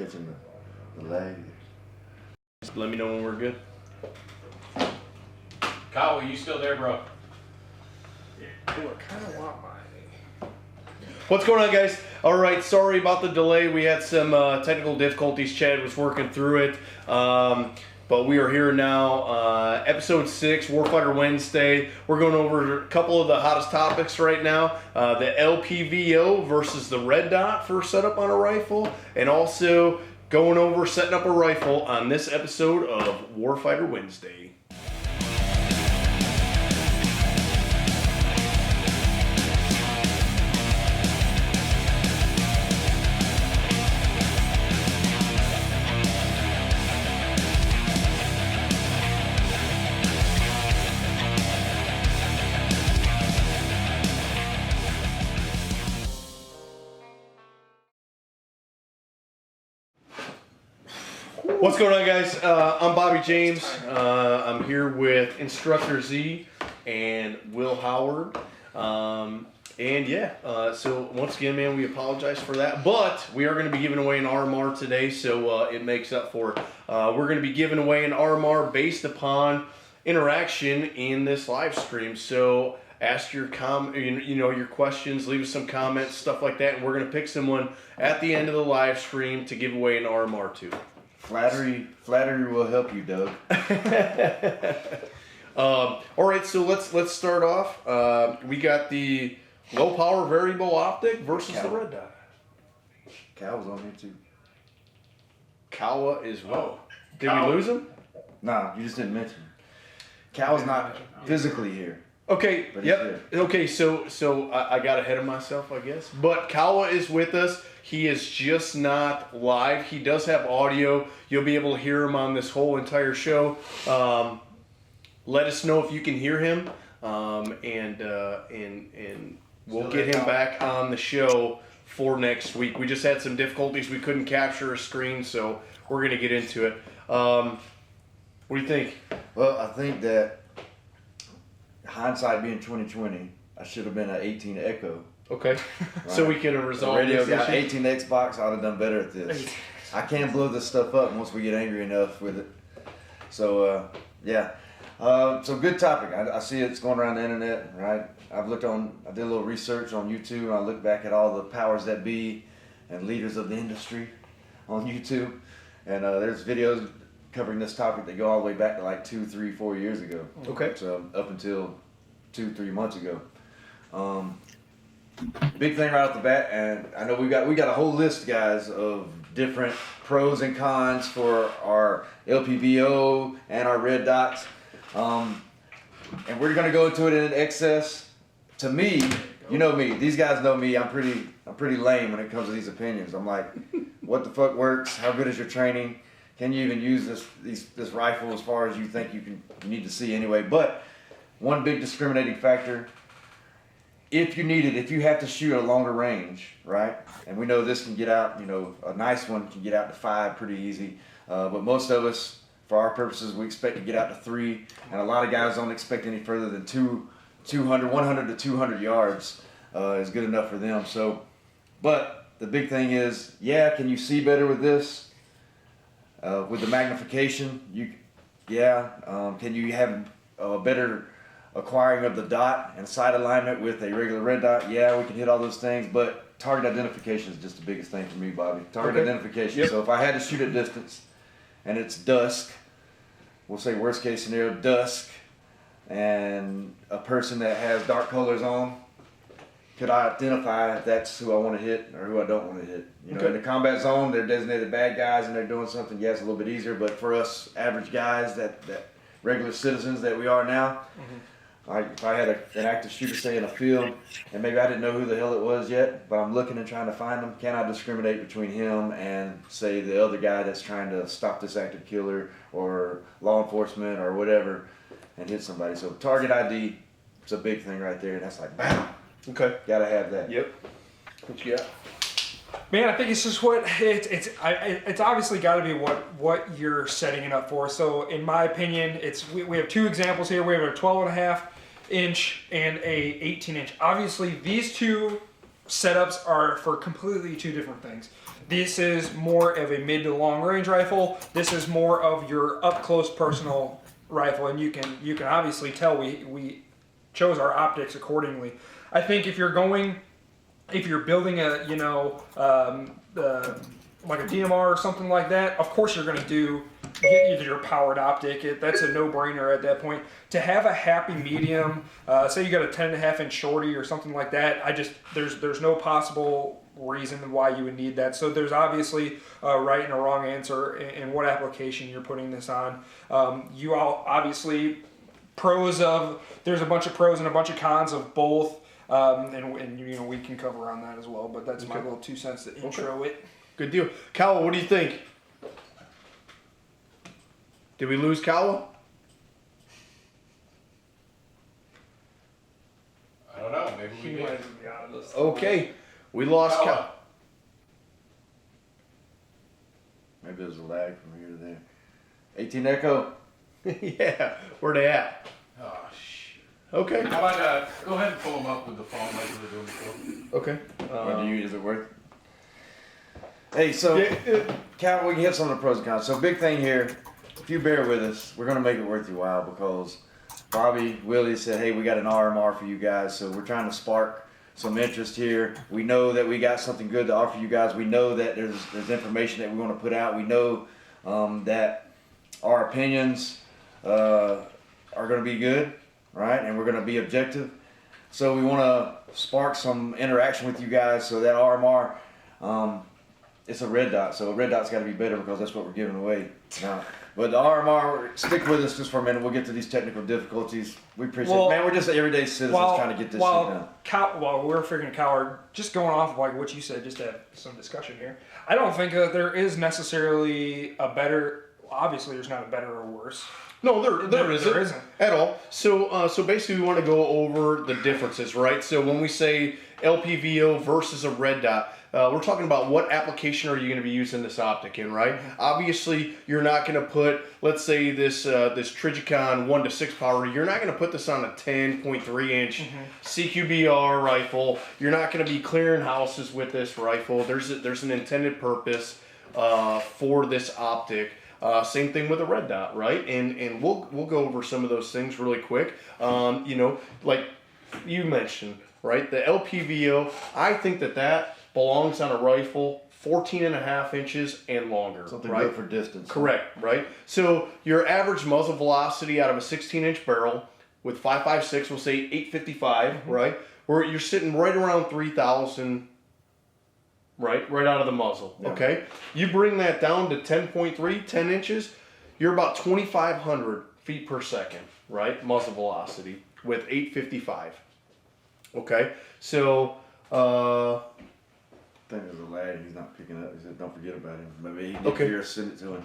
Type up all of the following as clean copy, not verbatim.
catching the lag. Just let me know when we're good. Kawa, you still there, bro? Yeah, I kind of want my... What's going on, guys? All right, sorry about the delay. We had some technical difficulties. Chad was working through it. But we are here now, episode 6, Warfighter Wednesday. We're going over a couple of the hottest topics right now. The Lpvo versus the red dot for setup on a rifle. And also going over setting up a rifle on this episode of Warfighter Wednesday. What's going on, guys? I'm Bobby James. I'm here with Instructor Z and Will Howard. So once again, man, we apologize for that. But we are going to be giving away an RMR today, so it makes up for it. We're going to be giving away an RMR based upon interaction in this live stream. So ask your your questions, leave us some comments, stuff like that, and we're going to pick someone at the end of the live stream to give away an RMR to. Flattery will help you, Doug. All right, so let's start off. We got the low power variable optic versus the red dot. Kawa's on here too. Kawa is what? Oh, Did Kawa. we lose him? Nah, you just didn't mention him. Kawa's not physically here. Okay. But Yep. Okay. So I got ahead of myself, I guess. But Kawa is with us. He is just not live. He does have audio. You'll be able to hear him on this whole entire show. Let us know if you can hear him, and we'll get him back on the show for next week. We just had some difficulties. We couldn't capture a screen, so we're gonna get into it. What do you think? Well, I think that hindsight being 2020, I should have been an 18 Echo. Okay, Right. so we can resolve The radio this got issue. 18 Xbox. I'd have done better at this. I can't blow this stuff up once we get angry enough with it. So so good topic. I see it's going around the internet, right? I did a little research on YouTube, and I looked back at all the powers that be and leaders of the industry on YouTube, and there's videos covering this topic that go all the way back to like 2, 3, 4 years ago. Okay. So up until 2, 3 months ago. Big thing right off the bat, and I know we got a whole list, guys, of different pros and cons for our Lpvo and our red dots, and we're gonna go into it in excess. To me, you know me; these guys know me. I'm pretty lame when it comes to these opinions. I'm like, what the fuck works? How good is your training? Can you even use this rifle as far as you think you need to see anyway? But one big discriminating factor. If you need it, if you have to shoot a longer range, right? And we know this can get out, a nice one can get out to 5 pretty easy. But most of us, for our purposes, we expect to get out to 3. And a lot of guys don't expect any further than 100 to 200 yards is good enough for them. So, but the big thing is, can you see better with this? With the magnification, can you have a better acquiring of the dot and sight alignment with a regular red dot? Yeah, we can hit all those things, but target identification is just the biggest thing for me, Bobby. Target identification. Yep. So if I had to shoot at distance and it's dusk, we'll say worst case scenario, dusk, and a person that has dark colors on, could I identify if that's who I want to hit or who I don't want to hit? In the combat zone, they're designated bad guys and they're doing something. Yeah, it's a little bit easier, but for us average guys, that regular citizens that we are now, if I had an active shooter, say, in a field, and maybe I didn't know who the hell it was yet, but I'm looking and trying to find them, can I discriminate between him and, say, the other guy that's trying to stop this active killer or law enforcement or whatever and hit somebody? So target ID is a big thing right there, and that's like, bam. Okay. Gotta have that. Yep. What you got? Man, I think it's just it's obviously got to be what you're setting it up for. So in my opinion, we have 2 examples here. We have a 12.5 inch and a 18 inch. Obviously, these two setups are for completely two different things. This is more of a mid to long range rifle. This is more of your up close personal rifle, and you can obviously tell we chose our optics accordingly. I think if you're building a like a DMR or something like that, of course you're going to do either your powered optic. That's a no-brainer at that point. To have a happy medium, say you got a 10.5-inch shorty or something like that, there's no possible reason why you would need that. So there's obviously a right and a wrong answer in what application you're putting this on. You all obviously there's a bunch of pros and a bunch of cons of both, and we can cover on that as well. But that's my little 2 cents to intro it. Good deal. Kawa, what do you think? Did we lose Kawa? I don't know. Maybe we did. Okay. We lost Kawa. Maybe there's a lag from here to there. 18 Echo. Yeah. Where they at? Oh, shit. Okay. How about go ahead and pull them up with the phone like we were doing before. Okay. Is it worth? Hey, so Cal, we can hit some of the pros and cons. So big thing here. If you bear with us, we're gonna make it worth your while because Bobby Willie said, "Hey, we got an RMR for you guys." So we're trying to spark some interest here. We know that we got something good to offer you guys. We know that there's information that we want to put out. We know that our opinions are going to be good, right? And we're going to be objective. So we want to spark some interaction with you guys. So that RMR, it's a red dot. So a red dot's got to be better because that's what we're giving away now. But the RMR, stick with us just for a minute. We'll get to these technical difficulties. We appreciate it. Man, we're just everyday citizens trying to get this shit done. While we're figuring Coward, just going off of like what you said, just to have some discussion here, I don't think that there is necessarily a better, obviously there's not a better or worse. No, there isn't at all. So basically we want to go over the differences, right? So when we say Lpvo versus a red dot, we're talking about what application are you going to be using this optic in, right? Obviously, you're not going to put, let's say this Trijicon 1-6 power, you're not going to put this on a 10.3-inch CQBR rifle. You're not going to be clearing houses with this rifle. There's an intended purpose for this optic. Same thing with a red dot, right? And we'll go over some of those things really quick. Like you mentioned, right? The Lpvo, I think that belongs on a rifle 14.5 inches and longer. Something right? good for distance. Correct, right? So your average muzzle velocity out of a 16-inch barrel with 5.56, we'll say 855, right? Where you're sitting right around 3,000, right out of the muzzle, okay? You bring that down to 10.3, 10 inches, you're about 2,500 feet per second, right? Muzzle velocity with 855, okay? So, I think there's a lag. He's not picking up. He said, "Don't forget about him." Maybe he can hear us. Send it to him.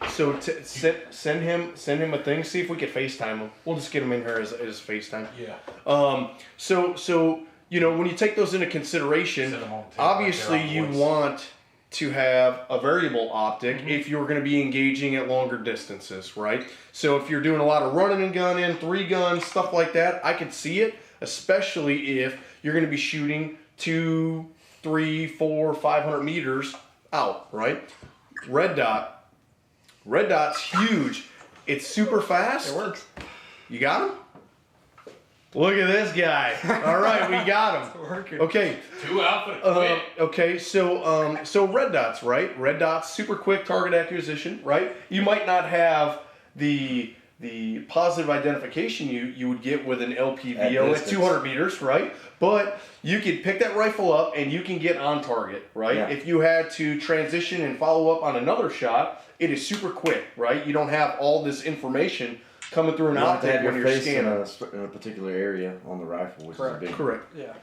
So send him a thing. See if we can FaceTime him. We'll just get him in here as FaceTime. Yeah. So when you take those into consideration, obviously you want to have a variable optic if you're going to be engaging at longer distances, right? So if you're doing a lot of running and gunning, 3 guns, stuff like that, I could see it, especially if you're going to be shooting 2, 3, 4, 500 meters out, right? Red dot's huge. It's super fast. It works. You got him? Look at this guy. All right, we got him. It's working. Okay. 2 alpha to quit. Okay, so red dots, right? Red dots, super quick target acquisition, right? You might not have the positive identification you would get with an Lpvo at 200 meters, right? But you can pick that rifle up and you can get on target, right? Yeah. If you had to transition and follow up on another shot, it is super quick, right? You don't have all this information coming through an optic when you're scanning. In a particular area on the rifle, which is a big... Correct. Yeah.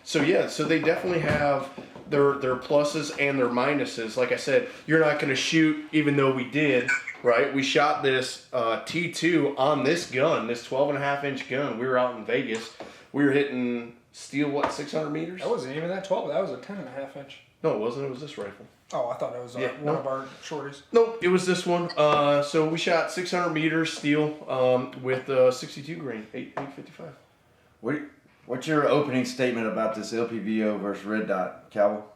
So they definitely have their pluses and their minuses. Like I said, you're not going to shoot, even though we did, right? We shot this T2 on this gun, this 12.5-inch gun. We were out in Vegas. We were hitting steel, 600 meters? That wasn't even that 12. That was a 10.5-inch. No, it wasn't. It was this rifle. Oh, I thought it was one of our shorties. Nope, it was this one. So we shot 600 meters steel with 62 grain, 855. What's your opening statement about this Lpvo versus red dot, Kawa?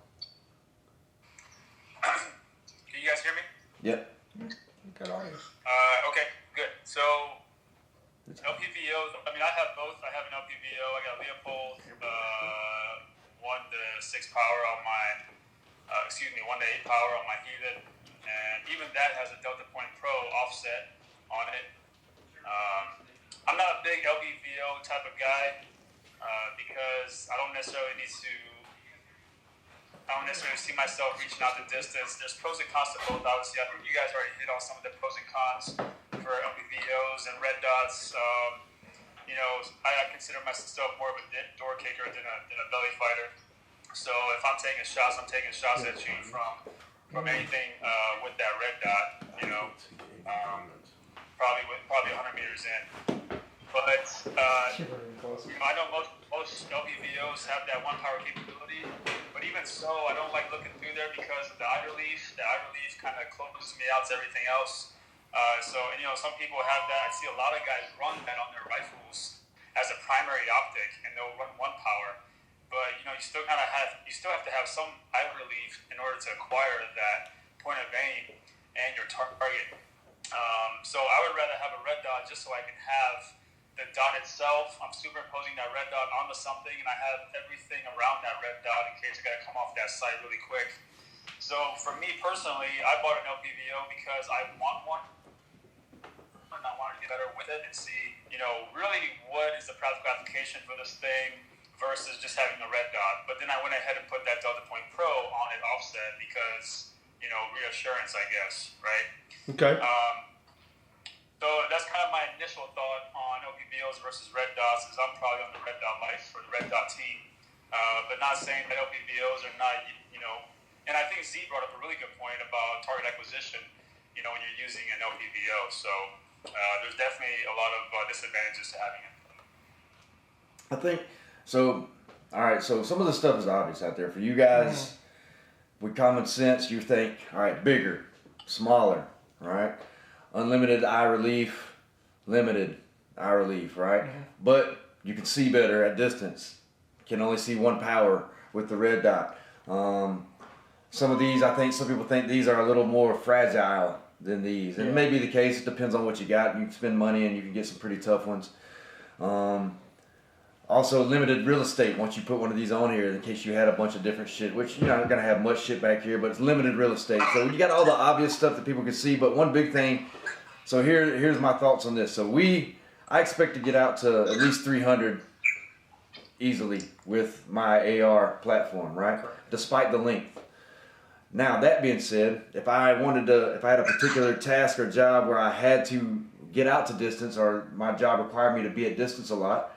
Can you guys hear me? Yep. Good audio. Okay, good. So LPVOs, I mean, I have both. I have an LPVO. I got Leopold 1 to 6 power on my, 1 to 8 power on my heated, and even that has a Delta Point Pro offset on it. I'm not a big LPVO type of guy because I don't necessarily see myself reaching out the distance. There's pros and cons to both, obviously. I think you guys already hit on some of the pros and cons for LPVOs and red dots. I consider myself more of a door kicker than a belly fighter. So if I'm taking shots at you from anything with that red dot, probably 100 meters in. But I know most LPVOs have that 1 power capability, but even so, I don't like looking through there because of the eye relief. The eye relief kind of closes me out to everything else. Some people have that. I see a lot of guys run that on their rifles as a primary optic, and they'll run 1 power. But you still have to have some eye relief in order to acquire that point of aim and your target. So I would rather have a red dot just so I can have the dot itself. I'm superimposing that red dot onto something, and I have everything around that red dot in case I gotta come off that sight really quick. So for me personally, I bought an LPVO because I want one, and I want to get better with it and see, really what is the practical application for this thing versus just having the red dot. But then I went ahead and put that Delta Point Pro on it offset because, reassurance, I guess, right? Okay. So that's kind of my initial thought on LPVOs versus red dots, is I'm probably on the red dot life for the red dot team. But not saying that LPVOs are not, and I think Z brought up a really good point about target acquisition, when you're using an LPVO. So there's definitely a lot of disadvantages to having it. I think so. All right, so some of the stuff is obvious out there for you guys. With common sense, you think, all right, bigger, smaller, all right, unlimited eye relief, limited eye relief, right? But you can see better at distance. Can only see 1 power with the red dot. Some of these, I think some people think these are a little more fragile than these, and it may be the case. It depends on what you got. You can spend money and you can get some pretty tough ones. Also, limited real estate once you put one of these on here in case you had a bunch of different shit, which you're not going to have much shit back here, but it's limited real estate. So you got all the obvious stuff that people can see, but one big thing, so here's my thoughts on this. So I expect to get out to at least 300 easily with my AR platform, right? Despite the length. Now, that being said, if I had a particular task or job where I had to get out to distance or my job required me to be at distance a lot,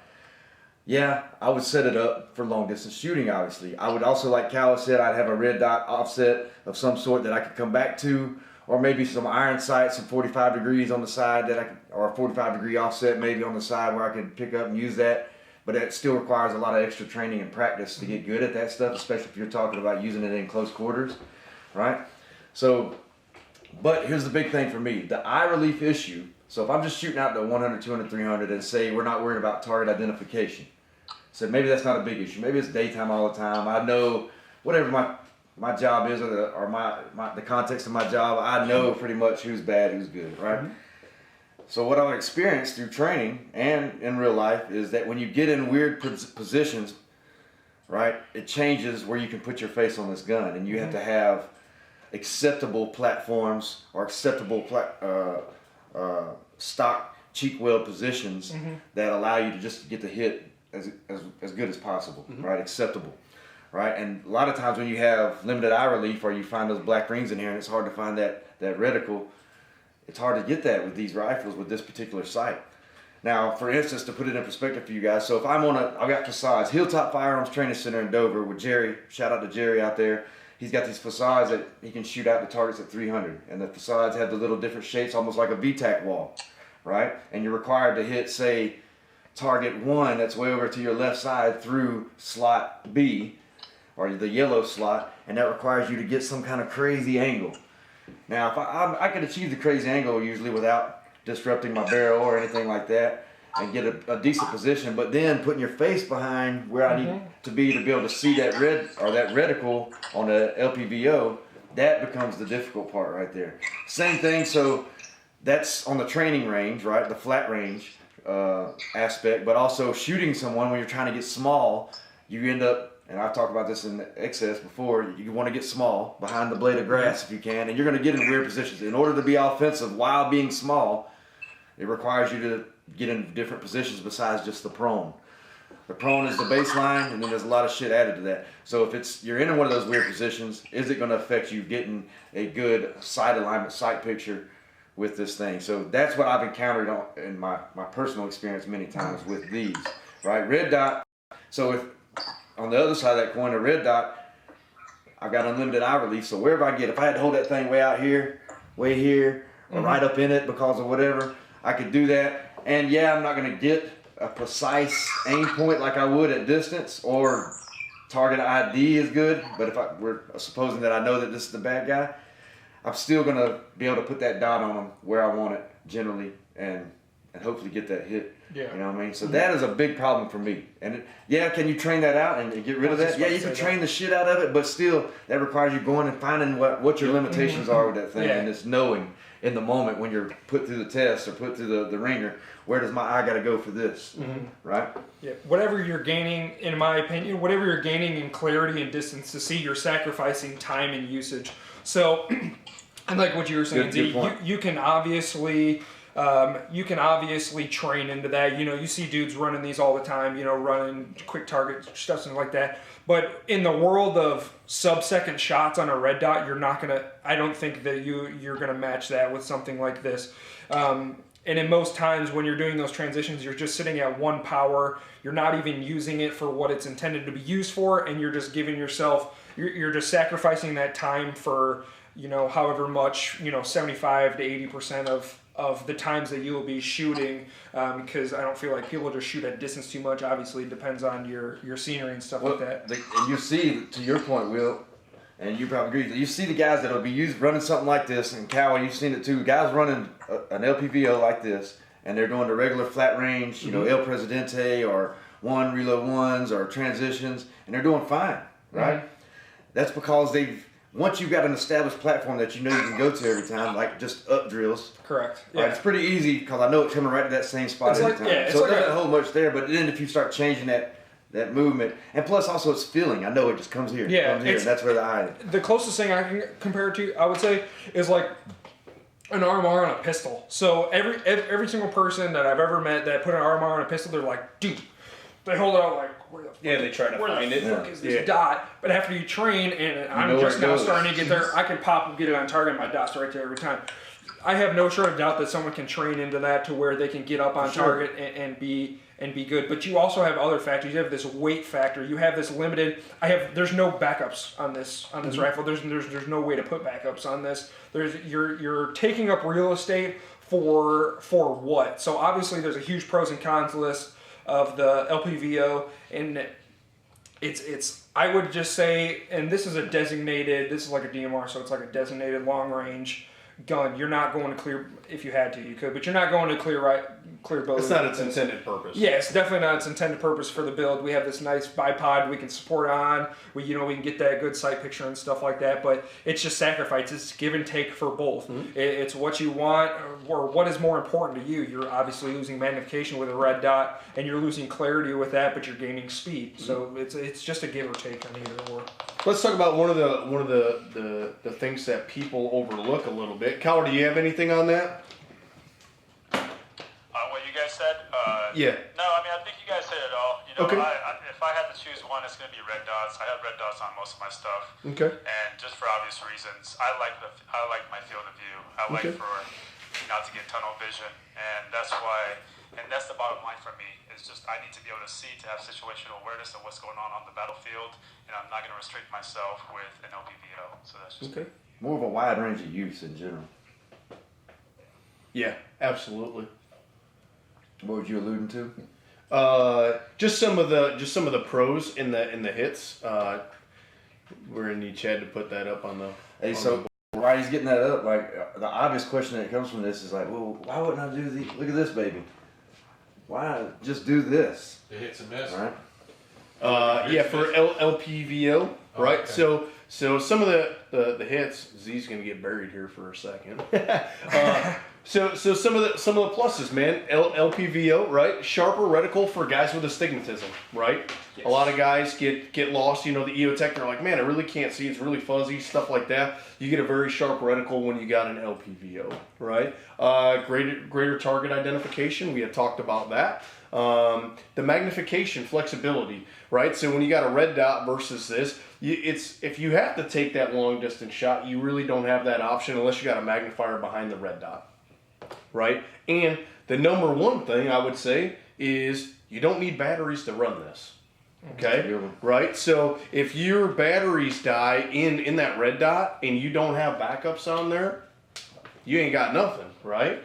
yeah, I would set it up for long distance shooting, obviously. I would also, like Kawa said, I'd have a red dot offset of some sort that I could come back to, or maybe some iron sights, some 45 degrees on the side or a 45 degree offset maybe on the side where I could pick up and use that. But it still requires a lot of extra training and practice to get good at that stuff, especially if you're talking about using it in close quarters, right? So, but here's the big thing for me, the eye relief issue. So if I'm just shooting out to 100, 200, 300 and say we're not worried about target identification, so maybe that's not a big issue. Maybe it's daytime all the time. I know whatever my job is or the context of my job, I know pretty much who's bad, who's good, right? So what I've experienced through training and in real life is that when you get in weird positions, right, it changes where you can put your face on this gun, and you have to have acceptable platforms or acceptable stock cheek weld positions that allow you to just get the hit as good as possible, right? Acceptable, right? And a lot of times when you have limited eye relief or you find those black rings in here and it's hard to find that reticle, it's hard to get that with these rifles with this particular sight. Now, for instance, to put it in perspective for you guys, so if I've got facades, Hilltop Firearms Training Center in Dover with Jerry, shout out to Jerry out there. He's got these facades that he can shoot out the targets at 300, and the facades have the little different shapes, almost like a VTAC wall, right? And you're required to hit, say, target 1 that's way over to your left side through slot B, or the yellow slot, and that requires you to get some kind of crazy angle. Now, if I could achieve the crazy angle usually without disrupting my barrel or anything like that, and get a decent position, but then putting your face behind where I need to be able to see that red or that reticle on the LPVO, that becomes the difficult part right there. Same thing, so that's on the training range, right? The flat range aspect, but also shooting someone when you're trying to get small, you end up, and I've talked about this in excess before, you want to get small behind the blade of grass if you can, and you're going to get in weird positions. In order to be offensive while being small, it requires you to get in different positions besides just the prone. The prone is the baseline, and then there's a lot of shit added to that. So if you're in one of those weird positions, is it going to affect you getting a good sight alignment, sight picture with this thing? So that's what I've encountered in my personal experience many times with these, right? Red dot. So if on the other side of that coin, a red dot, I've got unlimited eye relief. So wherever I get, if I had to hold that thing way out here, way here, or right up in it because of whatever, I could do that. And yeah, I'm not going to get a precise aim point like I would at distance, or target ID is good. But if we're supposing that I know that this is the bad guy, I'm still going to be able to put that dot on him where I want it generally, and hopefully get that hit. Yeah. You know what I mean? So that is a big problem for me. And can you train that out and get rid of that? Yeah, you can train the shit out of it, but still, that requires you going and finding what your limitations are with that thing, and it's knowing in the moment when you're put through the test or put through the ringer, where does my eye got to go for this, right? Yeah. Whatever you're gaining, in my opinion, whatever you're gaining in clarity and distance to see, you're sacrificing time and usage. So, and like what you were saying, Z, you can obviously train into that. You know, you see dudes running these all the time, you know, running quick target stuff, something like that. But in the world of sub-second shots on a red dot, I don't think that you're gonna match that with something like this. And in most times when you're doing those transitions, you're just sitting at one power. You're not even using it for what it's intended to be used for, and you're just giving yourself, you're just sacrificing that time for, you know, however much, you know, 75 to 80% of the times that you will be shooting, because I don't feel like people just shoot at distance too much. Obviously, it depends on your scenery and stuff like that. And you see, to your point, Will, and you probably agree, you see the guys that'll be running something like this, and Kawa, you've seen it too, guys running an LPVO like this, and they're doing the regular flat range, you know, El Presidente or reload ones or transitions, and they're doing fine, right? That's because once you've got an established platform that you know you can go to every time, like just up drills. Correct. Yeah. Right, it's pretty easy because I know it's coming right to that same spot every time. Yeah, so it doesn't hold much there, but then if you start changing that movement, and plus also it's feeling. I know it just comes here. Yeah, comes here, and that's where the eye is. The closest thing I can compare it to, I would say, is like an RMR on a pistol. So every single person that I've ever met that put an RMR on a pistol, they're like, dude, they hold it out like, where the fuck, they try to find it. Where the fuck is this dot? But after you train, and I'm just now starting to get there, I can pop and get it on target, and my dot's right there every time. I have no short of doubt that someone can train into that to where they can get up on target and be good. But you also have other factors. You have this weight factor. You have this limited. There's no backups on this rifle. There's no way to put backups on this. You're taking up real estate for what? So obviously there's a huge pros and cons list of the LPVO, and it's I would just say, and this is like a DMR, so it's like a designated long range gun. You're not going to clear. If you had to, you could, but you're not going to clear build. It's not its intended purpose. Yeah, it's definitely not its intended purpose for the build. We have this nice bipod we can support on. We can get that good sight picture and stuff like that. But it's just sacrifice. It's give and take for both. It's what you want or what is more important to you. You're obviously losing magnification with a red dot, and you're losing clarity with that, but you're gaining speed. So it's just a give or take on either or. Let's talk about one of the things that people overlook a little bit. Kawa, do you have anything on that? What you guys said? Yeah. No, I mean, I think you guys said it all. You know, Okay. if I had to choose one, it's going to be red dots. I have red dots on most of my stuff. Okay. And just for obvious reasons, I like my field of view. I like for not to get tunnel vision, and that's why. And that's the bottom line for me. It's just I need to be able to see, to have situational awareness of what's going on the battlefield, and I'm not going to restrict myself with an LPVO. So that's just more of a wide range of use in general. Yeah, absolutely. What were you alluding to? Just some of the pros in the hits. We're gonna need Chad to put that up on the. Hey, so while he's getting that up, like the obvious question that comes from this is like, well, why wouldn't I do the? Look at this baby. why just do this? It hits and miss. Right? Yeah, for Lpvo, right? Okay. So some of the hits, Z's gonna get buried here for a second. So some of the pluses, man. Lpvo, right? Sharper reticle for guys with astigmatism, right? Yes. A lot of guys get lost. You know, the EOTech, they're like, man, I really can't see. It's really fuzzy, stuff like that. You get a very sharp reticle when you got an Lpvo, right? Greater target identification. We had talked about that. The magnification, flexibility, right? So when you got a red dot versus this, if you have to take that long distance shot, you really don't have that option unless you got a magnifier behind the red dot, right? And the number one thing I would say is you don't need batteries to run this, okay? Right? So if your batteries die in that red dot and you don't have backups on there, you ain't got nothing, right?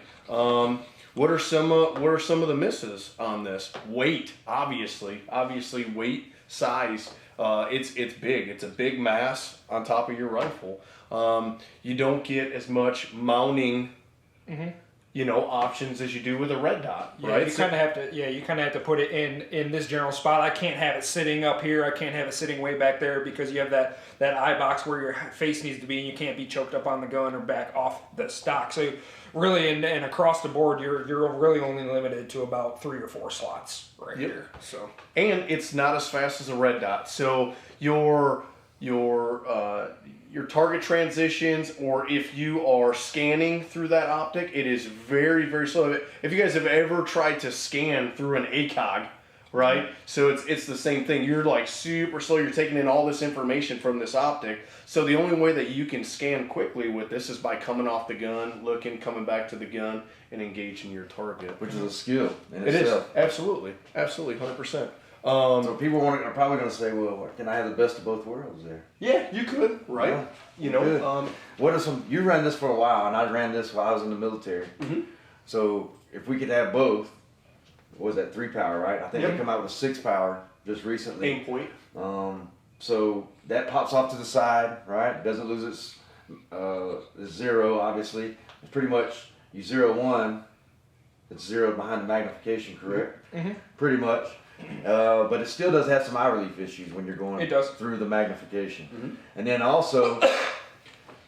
What are some of the misses on this? Weight, obviously weight, size. It's big. It's a big mass on top of your rifle. You don't get as much mounting, options as you do with a red dot, Yeah, right? you kind of have to. Yeah, you kind of have to put it in this general spot. I can't have it sitting up here. I can't have it sitting way back there because you have that eye box where your face needs to be, and you can't be choked up on the gun or back off the stock. So really, and across the board, you're really only limited to about 3 or 4 slots right here. So And it's not as fast as a red dot. So your target transitions, or if you are scanning through that optic, it is very, very slow. If you guys have ever tried to scan through an ACOG, right? So it's the same thing. You're like super slow. You're taking in all this information from this optic. So the only way that you can scan quickly with this is by coming off the gun, looking, coming back to the gun, and engaging your target. Which is a skill in It is, itself. absolutely, 100%. So people are probably going to say, well, can I have the best of both worlds there? Yeah, you could, right? Yeah, you know, could. What are some? You ran this for a while, and I ran this while I was in the military. Mhm. So if we could have both, what was that, 3 power, right? I think Yep. they come out with a 6 power just recently. aim point. So that pops off to the side, right? Doesn't lose its 0, obviously. It's pretty much you 0 1. It's 0 behind the magnification, correct? Mm-hmm. Pretty much. But it still does have some eye relief issues when you're going It does. through the magnification. Mhm. And then also,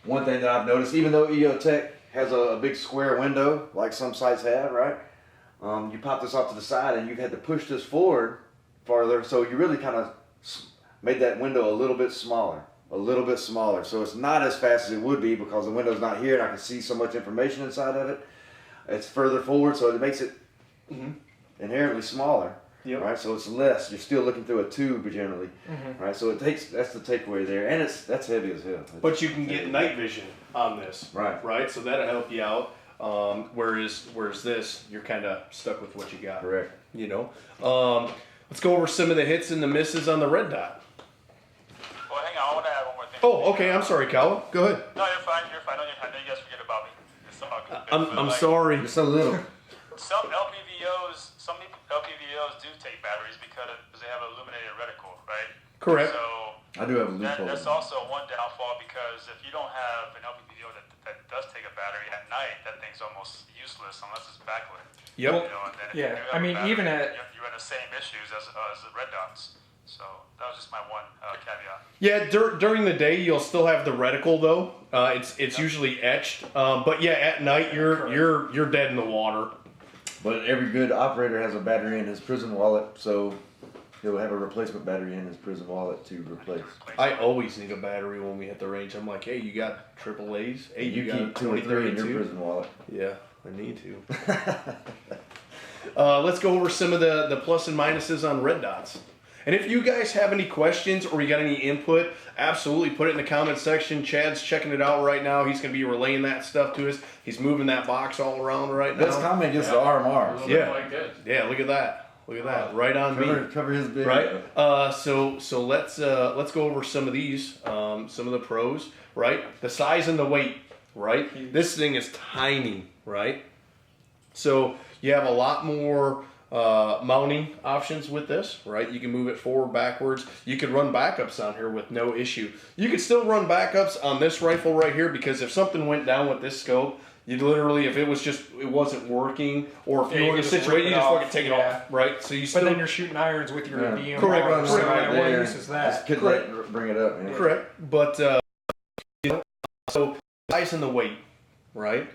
one thing that I've noticed, even though EOTech has a big square window, like some sites have, right? You pop this off to the side and you've had to push this forward farther, so you really kind of made that window a little bit smaller. So it's not as fast as it would be because the window's not here and I can see so much information inside of it. It's further forward, so it makes it inherently smaller. Yep. Right, so it's less. You're still looking through a tube generally, Mm-hmm. right? So that's the takeaway there, and that's heavy as hell. But you can get night vision on this, Right. Right, so that'll help you out. Whereas this, you're kind of stuck with what you got. Correct. You know. Let's go over some of the hits and the misses on the red dot. Well, hang on, I want to add one more thing. Oh, okay. I'm sorry, Kawa. Go ahead. No, you're fine. I know you guys forget about me. It's all good. I'm But, sorry. You're so little. Some LPVOs do take batteries because they have an illuminated reticle, right? Correct. So I do have a loophole. that's also one downfall because if you don't have an LPVO that does take a battery at night, that thing's almost useless unless it's backlit. Yep. You know, and then if Yeah, you do have I a mean, battery, even at- you run the same issues as the red dots. So that was just my one caveat. Yeah, during the day you'll still have the reticle though. It's usually etched. But yeah, at night you're dead in the water. But every good operator has a battery in his prison wallet, so he'll have a replacement battery in his prison wallet to replace. I always need a battery when we hit the range. I'm like, hey, you got AAA's? Hey, You got keep 2 or 3 in your 2032? prison wallet. Yeah, I need to. Let's go over some of the plus and minuses on red dots. And if you guys have any questions or you got any input, absolutely put it in the comment section. Chad's checking it out right now. He's going to be relaying that stuff to us. He's moving that box all around right now. Best comment gets the A RMR. little Yeah. bit like this. Yeah, look at that. Look at that. Right on me. Cover his big. Right. So let's go over some of these, some of the pros. Right. The size and the weight. Right. This thing is tiny. Right. So you have a lot more mounting options with this. Right. You can move it forward, backwards. You could run backups on here with no issue. You could still run backups on this rifle right here because if something went down with this scope, You literally, if it wasn't working, or if Yeah, you you were in a could just situation, rip you it just off. fucking take it Yeah. off, right? So you But still then you're shooting irons with your Yeah. DMR. Correct. Run So right what there. use is that? Just couldn't bring it up. Yeah. correct, but you know, so size and the weight, right?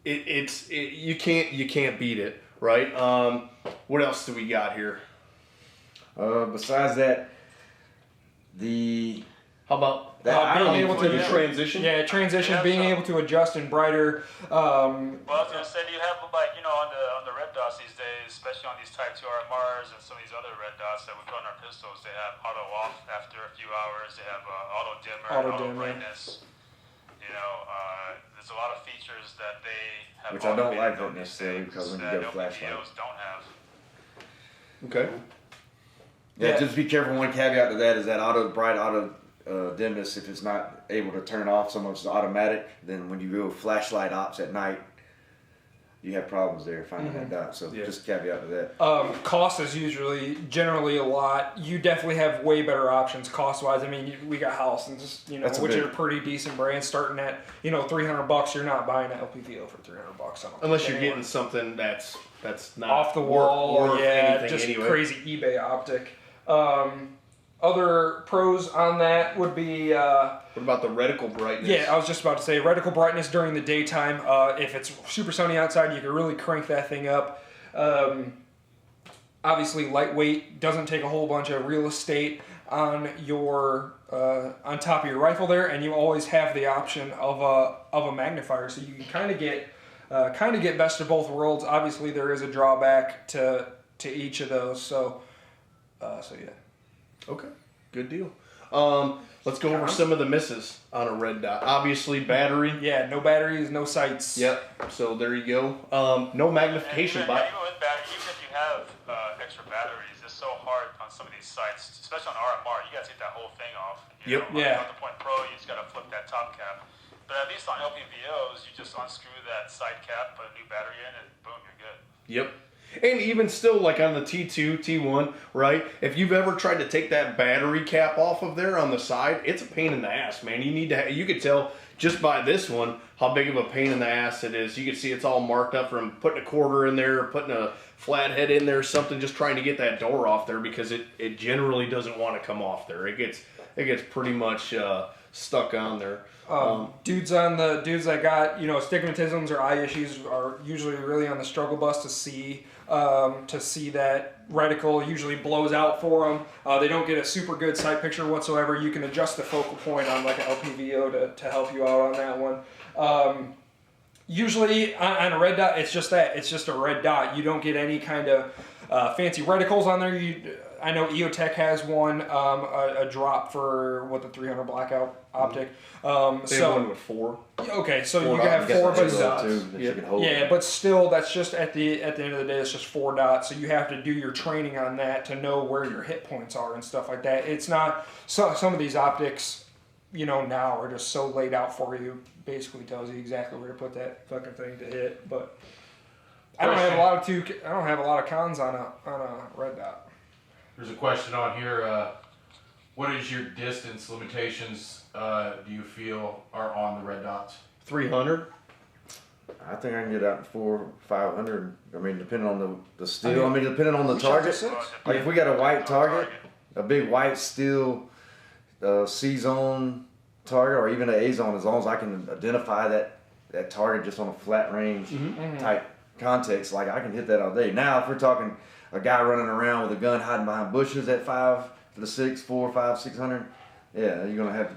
You can't beat it, right? What else do we got here? Besides that, How about being able to the transition? Yeah, transition, being able to adjust in brighter. Well, I was gonna say, do you have like on the red dots these days, especially on these Type 2 RMRs and some of these other red dots that we put on our pistols, they have auto off after a few hours. They have auto dimmer, auto brightness. There's a lot of features that they have. Which I don't like automated that necessarily, because when you that go flashlight. LPVOs don't have. Okay. Yeah, Yeah. just be careful. One caveat to that is that auto dimness, if it's not able to turn off, so much is automatic, then when you go flashlight ops at night, you have problems there finding that dot. So just caveat to that. Cost is generally a lot. You definitely have way better options cost wise. I mean, we got Halston's, which are pretty decent brands, starting at $300. You're not buying an LPVO for $300. Unless you're getting something that's not off the wall, worth anything just anyway. crazy eBay optic. Other pros on that would be. What about the reticle brightness? Yeah, I was just about to say reticle brightness during the daytime. If it's super sunny outside, you can really crank that thing up. Obviously, lightweight, doesn't take a whole bunch of real estate on your on top of your rifle there, and you always have the option of a magnifier, so you can kind of get best of both worlds. Obviously, there is a drawback to each of those. So yeah. Okay, good deal. Let's go over some of the misses on a red dot. Obviously, battery. Yeah, no batteries, no sights. Yep. So there you go. No magnification. Even with battery, even if you have extra batteries, it's so hard on some of these sites, especially on RMR. You got to take that whole thing off. Yep. Yeah. On the Point Pro, you just got to flip that top cap. But at least on LPVOs, you just unscrew that side cap, put a new battery in, and boom, you're good. Yep. And even still, like on the T2, T1, right? If you've ever tried to take that battery cap off of there on the side, it's a pain in the ass, man. You could tell just by this one how big of a pain in the ass it is. You can see it's all marked up from putting a quarter in there, putting a flathead in there, something, just trying to get that door off there, because it generally doesn't want to come off there. It gets pretty much stuck on there. Dudes that got astigmatisms or eye issues are usually really on the struggle bus to see that reticle usually blows out for them. They don't get a super good sight picture whatsoever. You can adjust the focal point on like an LPVO to help you out on that one. Usually on a red dot, it's just a red dot. You don't get any kind of fancy reticles on there. I know EOTech has one, a drop for the 300 blackout optic. They have one with 4. Okay, so Four you can have dots. 4, but dots. You can hold. yeah, but still, that's just at the end of the day, it's just 4 dots. So you have to do your training on that to know where your hit points are and stuff like that. It's not some of these optics, now are just so laid out for you. Basically, tells you exactly where to put that fucking thing to hit. But I don't have a lot of cons on a red dot. There's a question on here. What is your distance limitations do you feel are on the red dots? 300. I think I can get out to 500. I mean, depending on the steel. I mean, depending on the target. Like if we got a white target, a big white steel C-zone target, or even an A-zone, as long as I can identify that target just on a flat range type context, like I can hit that all day. Now, if we're talking a guy running around with a gun hiding behind bushes at 5 to the 6, 4, 5, 600, yeah, you're gonna have.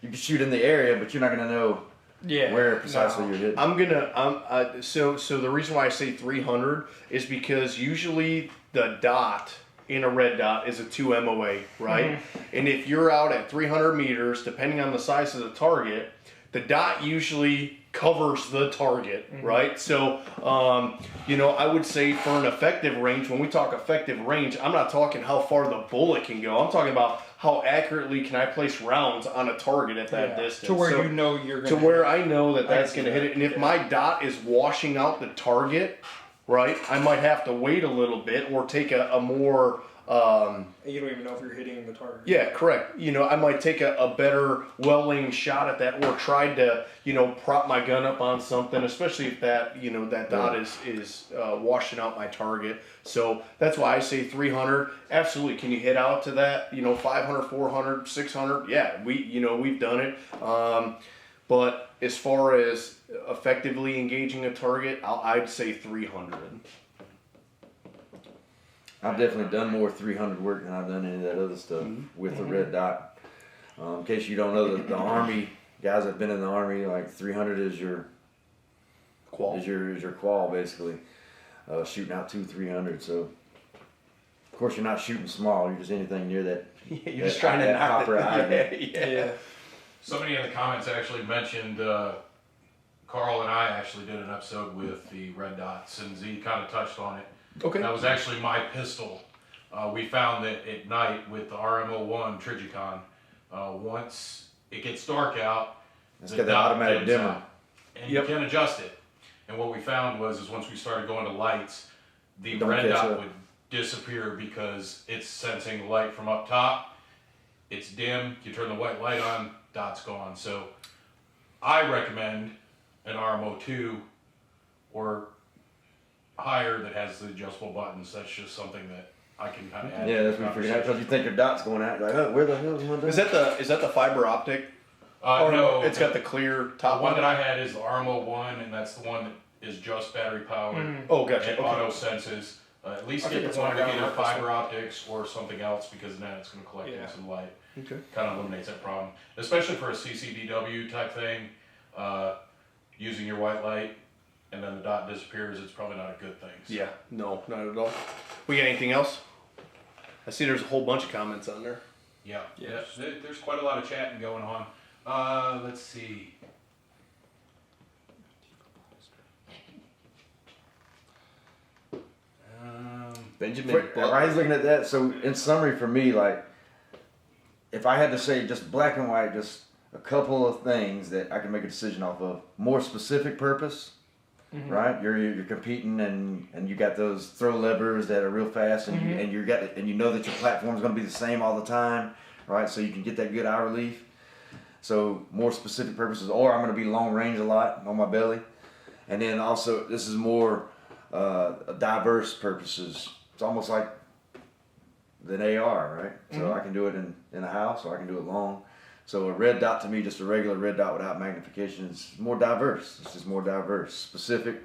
You can shoot in the area, but you're not gonna know where precisely you're hitting. So the reason why I say 300 is because usually the dot in a red dot is a 2 MOA, right? And if you're out at 300 meters, depending on the size of the target, the dot usually covers the target, right? So, I would say for an effective range, when we talk effective range, I'm not talking how far the bullet can go. I'm talking about how accurately can I place rounds on a target at that distance. To where you're going to where I know that's going to hit it. And if my dot is washing out the target, right, I might have to wait a little bit or take a more You don't even know if you're hitting the target. Yeah, correct. You know, I might take a better well-aimed shot at that, or try to, you know, prop my gun up on something, especially if that, you know, that dot is washing out my target. So that's why I say 300. Absolutely. Can you hit out to that? You know, 500, 400, 600? Yeah, we've done it. But as far as effectively engaging a target, I'd say 300. I've definitely done more 300 work than I've done any of that other stuff with the red dot. In case you don't know, the Army guys that have been in the Army, like 300 is your Qual. is your qual basically, shooting out 300. So of course you're not shooting small. You're just anything near that. You're just trying to knock hopper it. Yeah. Somebody in the comments actually mentioned, Carl and I actually did an episode with the red dots, and Z kind of touched on it. Okay. That was actually my pistol. We found that at night with the RMO1 Trijicon, once it gets dark out, It's the got that dot automatic dims dimmer. out, and you can adjust it. And what we found was once we started going to lights, the Don't red catch dot up. would disappear because it's sensing light from up top. It's dim. You turn the white light on, dot's gone. So I recommend an RMO2 or higher that has the adjustable buttons. That's just something that I can kind of add. Yeah, to that's the what you figured out because you conversation. think your dot's going out. You're like, oh, where the hell is my dot? Is that the fiber optic? Or No, it's got the clear the top one one. that I had is the RMO1, and that's the one that is just battery powered. Oh, gotcha. It Okay. auto senses. At least I think get it's the one what with I got either on my fiber optics or something else, because then it's going to collect in some light. Okay. Kind of eliminates that problem, especially for a CCDW type thing. Using your white light and then the dot disappears, it's probably not a good thing. So. Yeah. No, not at all. We got anything else? I see there's a whole bunch of comments on there. Yeah. Yes. There's quite a lot of chatting going on. Let's see. Benjamin. While I was looking at that, so in summary for me, like, if I had to say just black and white, just a couple of things that I can make a decision off of, more specific purpose, right? You're competing and you got those throw levers that are real fast, and you know that your platform is going to be the same all the time, right? So you can get that good eye relief. So more specific purposes, or I'm going to be long range a lot on my belly, and then also this is more diverse purposes. It's almost like an AR, right? So I can do it in a house, or I can do it long. So a red dot to me, just a regular red dot without magnification, is more diverse. It's just more diverse, specific.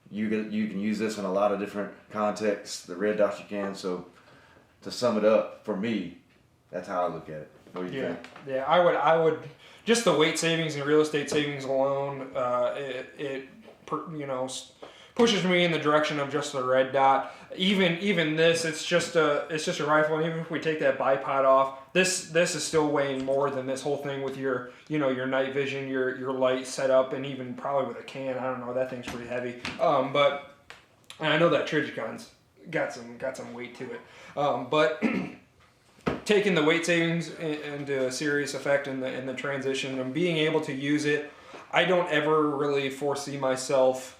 You can use this in a lot of different contexts. The red dots you can. So to sum it up, for me, that's how I look at it. What do you think? Yeah, I would just the weight savings and real estate savings alone. Pushes me in the direction of just the red dot. Even this, it's just a rifle. And even if we take that bipod off, this is still weighing more than this whole thing with your your night vision, your light setup, and even probably with a can. I don't know, that thing's pretty heavy. But and I know that Trigicon's got some weight to it. But taking the weight savings into a serious effect in the transition and being able to use it, I don't ever really foresee myself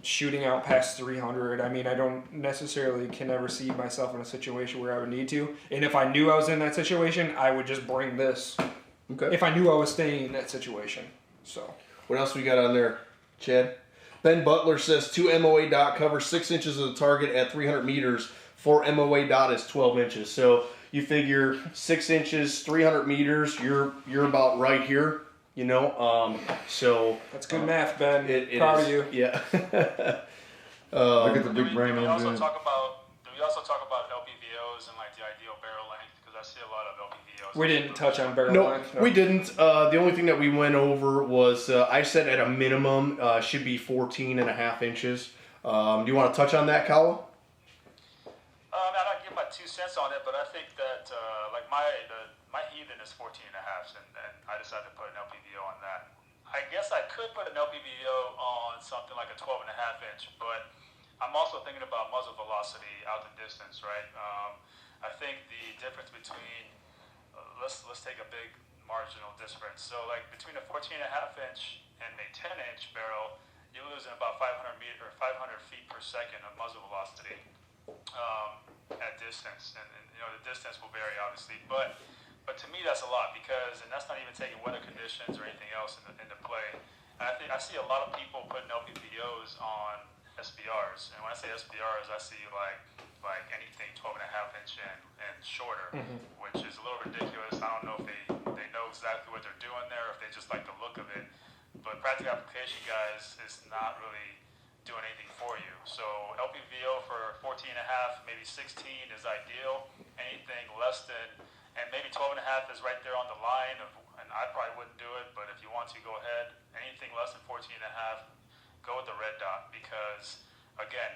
shooting out past 300. I mean, I don't necessarily can ever see myself in a situation where I would need to. And if I knew I was in that situation, I would just bring this. Okay. If I knew I was staying in that situation. So. What else we got on there, Chad? Ben Butler says 2 MOA dot covers 6 inches of the target at 300 meters. 4 MOA dot is 12 inches. So you figure 6 inches, 300 meters. You're about right here. So That's good math, Ben. It Proud is. of you. Yeah. Look at the big brain Do we on also doing. talk about LPVOs and like the ideal barrel length? Because I see a lot of LPVOs. We didn't touch on barrel No, length. we didn't. The only thing that we went over was I said at a minimum should be 14.5 inches. Do you want to touch on that, Kawa? I'm not gonna give my 2 cents on it, but I think that like my heathen is 14 and a half, and I decided to put an LPVO on that. I guess I could put an LPVO on something like a 12 and a half inch, but I'm also thinking about muzzle velocity out the distance, right? I think the difference between let's take a big marginal difference. So like between a 14 and a half inch and a 10 inch barrel, you're losing about 500 feet per second of muzzle velocity. At distance, and the distance will vary obviously, but to me that's a lot and that's not even taking weather conditions or anything else into play. And I see a lot of people putting LPVOs on SBRs, and when I say SBRs, I see like anything 12.5 inch and shorter, which is a little ridiculous. I don't know if they know exactly what they're doing there, or if they just like the look of it. But practical application, guys, is not really doing anything for you. So LPVO for 14.5, maybe 16 is ideal. Anything less than, and maybe 12.5 is right there on the line of, and I probably wouldn't do it, but if you want to, go ahead. Anything less than 14.5, go with the red dot, because again,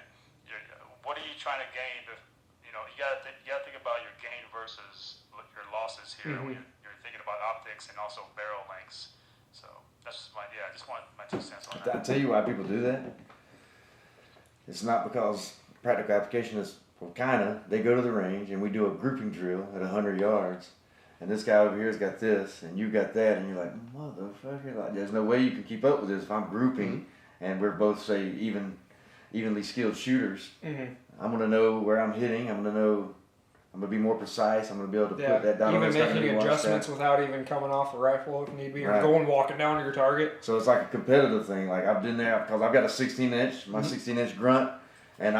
what are you trying to gain? You gotta think about your gain versus your losses here. When you're thinking about optics and also barrel lengths. So that's just I just want my 2 cents on that. I'll tell you why people do that. It's not because practical application is, they go to the range and we do a grouping drill at 100 yards. And this guy over here has got this, and you got that, and you're like, motherfucker, like, there's no way you can keep up with this if I'm grouping, and we're both, say, evenly skilled shooters. I'm going to know where I'm hitting. I'm going to be more precise. I'm going to be able to put that down. Even making adjustments without even coming off a rifle if need be, or walking down to your target. So it's like a competitive thing. Like I've been there because I've got a 16-inch, my 16-inch grunt, and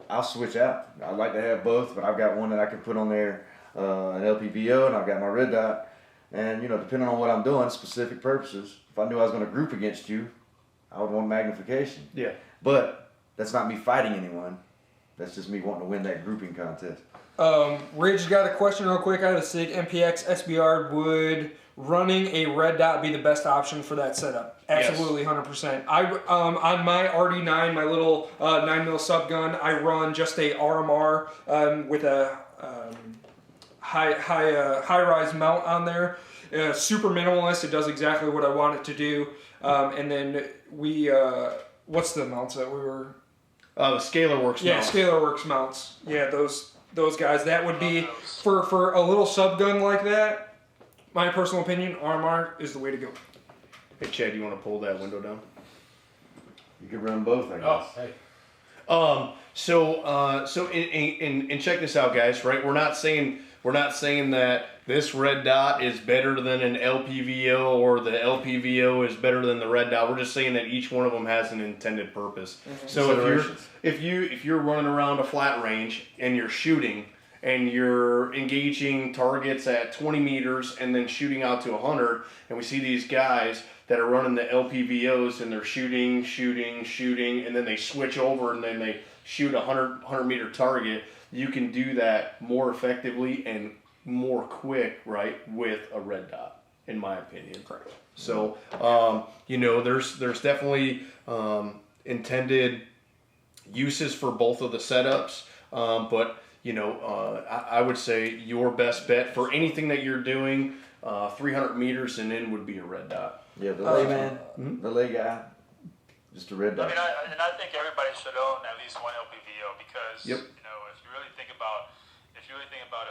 I'll switch out. I like to have both, but I've got one that I can put on there, an Lpvo, and I've got my red dot. And depending on what I'm doing, specific purposes. If I knew I was going to group against you, I would want magnification. Yeah. But that's not me fighting anyone. That's just me wanting to win that grouping contest. Ridge got a question real quick. I had a SIG MPX SBR. Would running a red dot be the best option for that setup? Absolutely, 100%. On my RD9, my little 9mm sub gun, I run just a RMR with a high-rise mount on there. Super minimalist. It does exactly what I want it to do. And then what's the mounts that we were? The ScalarWorks mounts. Yeah, ScalarWorks mounts. Yeah, those guys. That would be for a little sub gun like that. My personal opinion, RMR is the way to go. Hey Chad, you want to pull that window down? You could run both, I guess. Oh, hey. So check this out, guys. Right, we're not saying that this red dot is better than an LPVO or the LPVO is better than the red dot. We're just saying that each one of them has an intended purpose. So if you're running around a flat range and you're shooting and you're engaging targets at 20 meters and then shooting out to 100, and we see these guys that are running the LPVOs and they're shooting, and then they switch over and then they shoot a 100 meter target, you can do that more effectively and more quick, right, with a red dot, in my opinion. Correct. So, there's definitely intended uses for both of the setups, but I would say your best bet for anything that you're doing 300 meters and in would be a red dot. Yeah, the layman, the lay guy, just a red dot. I think everybody should own at least one LPVO because if you really think about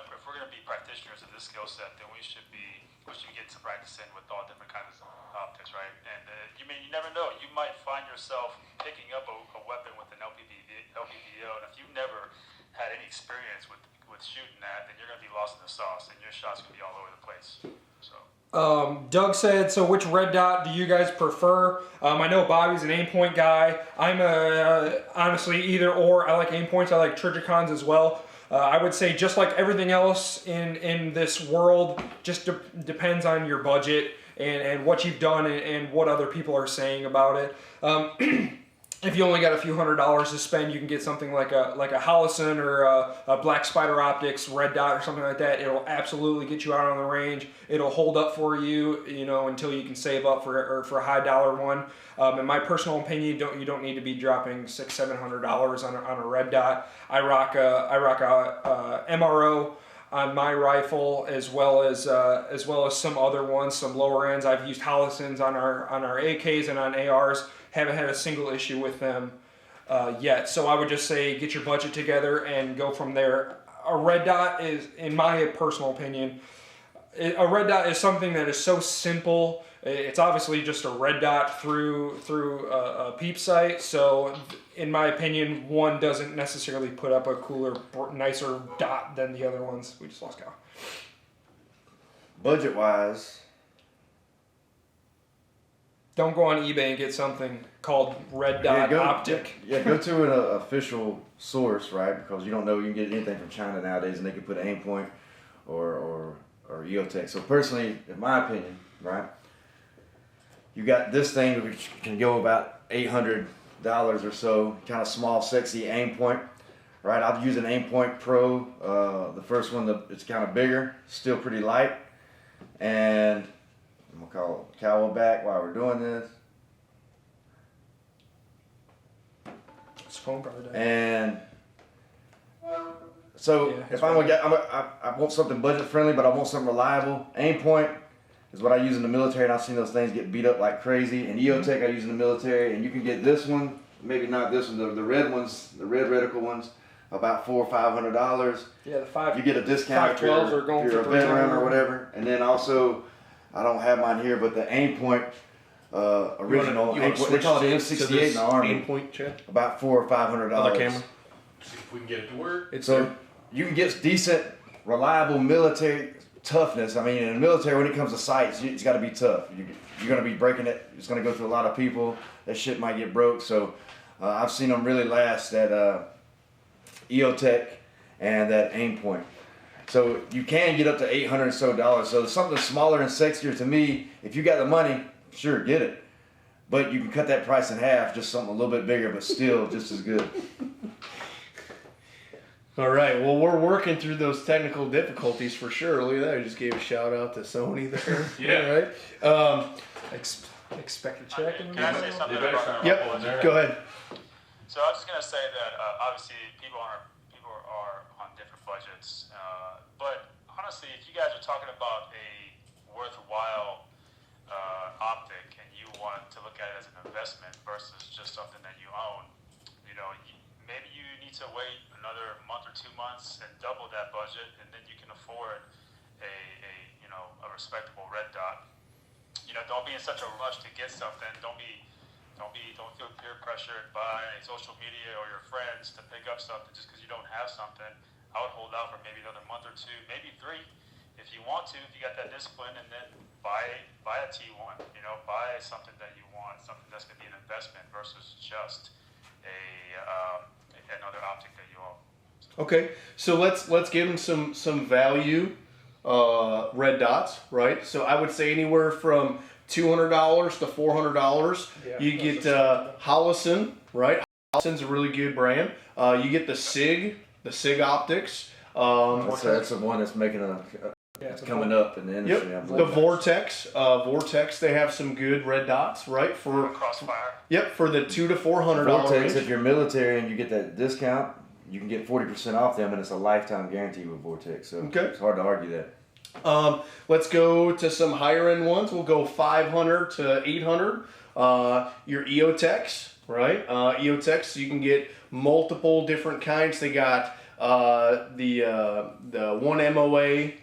if we're going to be practitioners of this skill set, then we should get to practice in with all different kinds of optics, right? And you never know, you might find yourself picking up a weapon with an LPVO, and if you've never had any experience with shooting that, then you're going to be lost in the sauce, and your shots going to be all over the place. So. Doug said, so which red dot do you guys prefer? I know Bobby's an aim point guy. I'm honestly either or. I like aim points. I like Trijicons as well. I would say just like everything else in this world, just depends on your budget and what you've done and what other people are saying about it. If you only got a few $100s to spend, you can get something like a Holosun or a Black Spider Optics red dot or something like that. It'll absolutely get you out on the range. It'll hold up for you, until you can save up for a high dollar one. In my personal opinion, you don't need to be dropping $600-700 on a red dot. I rock a MRO on my rifle as well as some other ones, some lower ends. I've used Holosuns on our AKs and on ARs. Haven't had a single issue with them yet. So I would just say get your budget together and go from there. A red dot is, in my personal opinion, a red dot is something that is so simple. It's obviously just a red dot through a peep sight. So in my opinion, one doesn't necessarily put up a cooler, nicer dot than the other ones. We just lost Kawa. Budget wise, Don't go on eBay and get something called red dot optic. Go to an official source, right? Because you don't know, you can get anything from China nowadays, and they can put an aim point or EOTech. So personally, in my opinion, right, you got this thing which can go about $800 or so, kind of small, sexy aim point, right? I've used an Aim Point Pro, the first one, it's kind of bigger, still pretty light, and I'm gonna call Kawa back while we're doing this. His phone probably died. And so Yeah, if I'm gonna get, I want something budget friendly, but I want something reliable. Aim Point is what I use in the military, and I've seen those things get beat up like crazy. And EOTech I use in the military, and you can get this one, maybe not this one, the red ones, the red reticle ones, about $400 or $500. Yeah, the 5. You get a discount if 512s are going you're for a veteran $300. or whatever. And then also, I don't have mine here, but the Aim Point original, You wanna Aim Point, they call it switch to M68 in this the Army. Aim point, Chad? About $400 or $500. Other camera. See if we can get it to work. It's So there. you can get decent, reliable military toughness. I mean, in the military, when it comes to sights, it's got to be tough. You're going to be breaking it. It's going to go through a lot of people. That shit might get broke. So I've seen them really last, that EOTech and that Aim Point. So you can get up to $800 or so. So something smaller and sexier to me, if you got the money, sure, get it. But you can cut that price in half, just something a little bit bigger, but still just as good. All right. Well, we're working through those technical difficulties for sure. Look at that. I just gave a shout out to Sony there. Yeah. All right. Expect a check. Can I say something You better about start that? up on there. Yep. Go ahead. So I was just gonna say that obviously people are on different budgets, but honestly, if you guys are talking about a worthwhile optic and you want to look at it as an investment versus just something that you own, maybe you need to wait another month or 2 months and double that budget, and then you can afford a respectable red dot. Don't be in such a rush to get something. Don't feel peer pressured by social media or your friends to pick up something just because you don't have something. I would hold out for maybe another month or 2, maybe 3, if you want to, if you got that discipline, and then buy a T1. Buy something that you want, something that's going to be an investment versus just another optic that you own. Okay. So let's give them some value red dots, right? So I would say anywhere from $200 to $400. Yeah, You get Holosun, right? Holosun's a really good brand. You get the SIG optics. That's the one that's making it's coming up in the industry. I Yep. believe. The Vortex, they have some good red dots, right? For Crossfire. for the $200 to $400 Vortex, range. if you're military and you get that discount, you can get 40% off them, and it's a lifetime guarantee with Vortex. So Okay. it's hard to argue that. Let's go to some higher end ones. We'll go 500 to 800. Your EOTechs, right? EOTechs, you can get multiple different kinds. They got the 1 MOA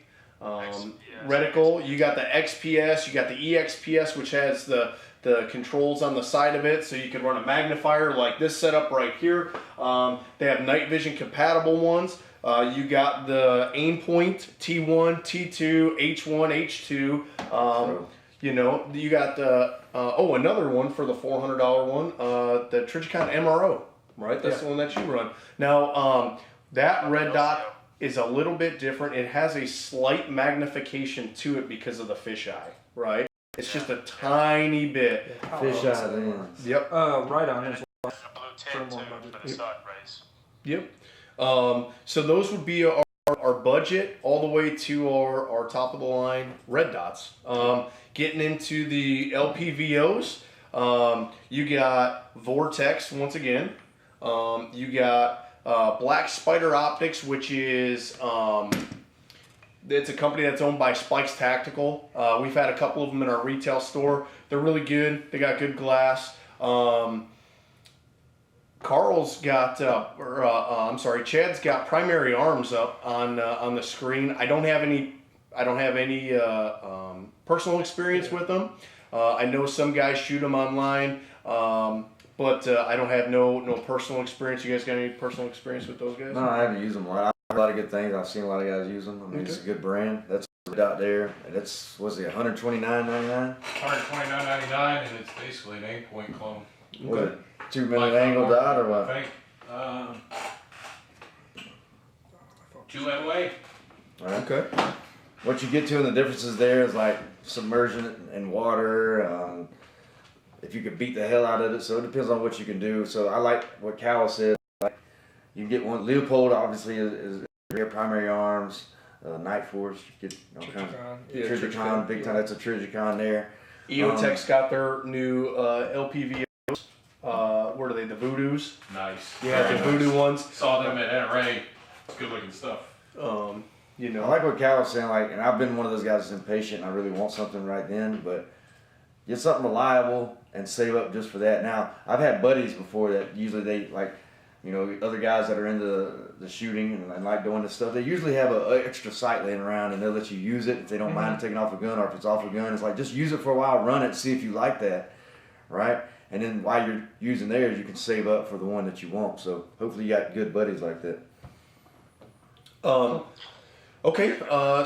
reticle. You got the XPS. You got the EXPS, which has the controls on the side of it, so you can run a magnifier like this setup right here. They have night vision compatible ones. You got the Aim Point T1, T2, H1, H2. You got the another one for the $400 one, the Trijicon MRO, right? That's the one that you run. Now that red dot is a little bit different. It has a slight magnification to it because of the fisheye, right? It's just a tiny bit. Fisheye lens. Yep. Right on. And a blue tint too for the sun rays. Yep. So those would be our budget all the way to our top of the line red dots. Getting into the Lpvos, you got Vortex once again. You got Black Spider Optics, which is it's a company that's owned by Spikes Tactical. We've had a couple of them in our retail store. They're really good. They got good glass. Carl's got, Chad's got Primary Arms up on the screen. I don't have any personal experience with them. I know some guys shoot them online. but I don't have no personal experience. You guys got any personal experience with those guys? No, I haven't used them a lot. I've heard a lot of good things. I've seen a lot of guys use them. I mean, it's a good brand. That's out there. That's, what's it, $129.99? $129.99, and it's basically an aim-point clone. Was it 2-minute angle dot or what? I think. 2 MOA. All right. Okay. What you get to in the differences there is like submersion in water. If you could beat the hell out of it, so it depends on what you can do. So I like what Kawa said. Like, you can get one. Leopold obviously is your primary arms. Night Force, you get all kinds of Trijicon, big time. That's a Trijicon there. EOTech's got their new LPVOs. What are they? The Voodoos. Nice. Yeah, the Voodoo ones. Saw them at NRA. It's good looking stuff. You know. I like what Cal was saying, like, and I've been one of those guys that's impatient and I really want something right then, but get something reliable and save up just for that. Now, I've had buddies before that usually they, like, you know, other guys that are into the shooting and like doing this stuff, they usually have an extra sight laying around and they'll let you use it if they don't mind taking off a gun, or if it's off a gun, it's like, just use it for a while, run it, see if you like that, right? And then while you're using theirs, you can save up for the one that you want. So hopefully you got good buddies like that. Okay,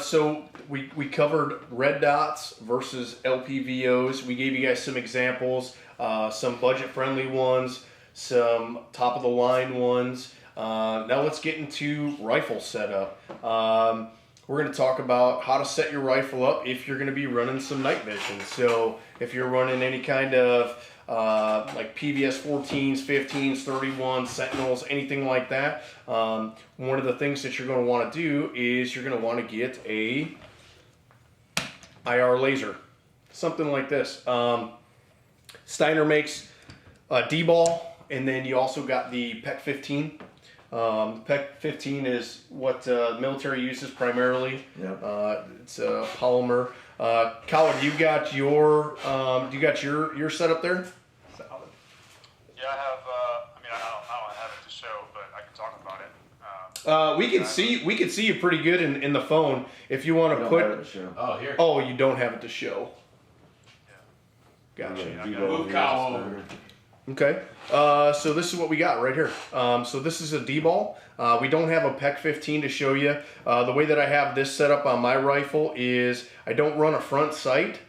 so we covered red dots versus LPVOs. We gave you guys some examples, some budget-friendly ones, some top-of-the-line ones. Now let's get into rifle setup. We're going to talk about how to set your rifle up if you're going to be running some night vision. So if you're running any kind of like PVS 14s, 15s, 31s, Sentinels, anything like that, one of the things that you're going to want to do is you're going to want to get a IR laser, something like this. Steiner makes a D-ball, and then you also got the PEC 15. PEC 15 is what the military uses primarily. Yep. It's a polymer. Kawa, you got your setup there? Yeah, I have. I mean, I don't have it to show, but I can talk about it. We can see you pretty good in the phone. If you want to put. Oh, here. Oh, you don't have it to show. Gotcha. Move Kawa over. Okay. So this is what we got right here. So this is a D-ball. We don't have a PEC 15 to show you. The way that I have this set up on my rifle is I don't run a front sight.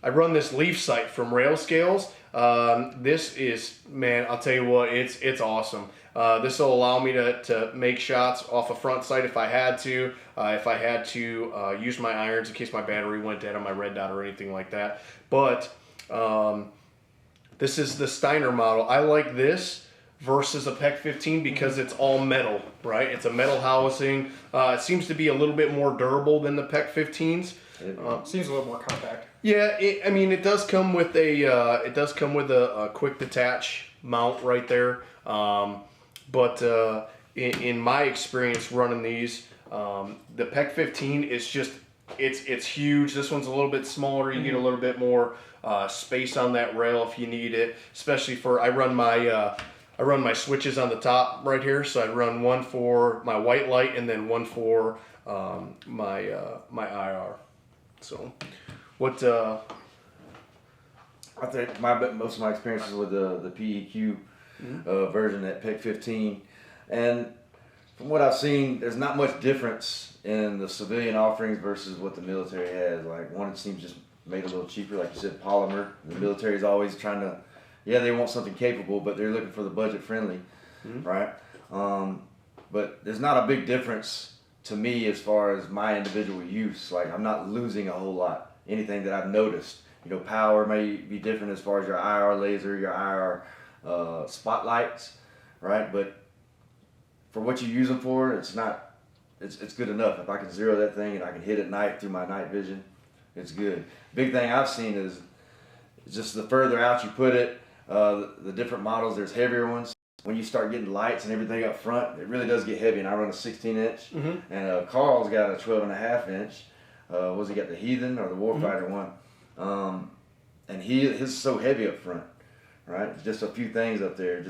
I run this leaf sight from Rail Scales. This is, man, I'll tell you what, it's awesome. This will allow me to make shots off a front sight if I had to. If I had to use my irons in case my battery went dead on my red dot or anything like that. But this is the Steiner model. I like this versus a PEC 15 because it's all metal, right? It's a metal housing. It seems to be a little bit more durable than the PEC 15s. Seems a little more compact. Yeah, I mean, it does come with a quick detach mount right there. But in my experience running these, the PEC 15 is just it's huge. This one's a little bit smaller. You get a little bit more space on that rail if you need it. Especially for I run my switches on the top right here. So I run one for my white light and then one for my IR. So, what? I think most of my experiences with the PEQ version at PEC 15, and from what I've seen, there's not much difference in the civilian offerings versus what the military has. Like, one seems just made a little cheaper, like you said, polymer. The military is always trying to, they want something capable, but they're looking for the budget friendly, right? But there's not a big difference to me as far as my individual use. Like, I'm not losing a whole lot. Anything that I've noticed, power may be different as far as your IR laser, your IR spotlights, right? But for what you use them for, it's good enough. If I can zero that thing and I can hit at night through my night vision, it's good. Big thing I've seen is just the further out you put it, the different models, there's heavier ones. When you start getting lights and everything up front, it really does get heavy. And I run a 16-inch, and Carl's got a 12.5-inch. What's he got, the Heathen or the Warfighter one? And his is so heavy up front, right? Just a few things up there, it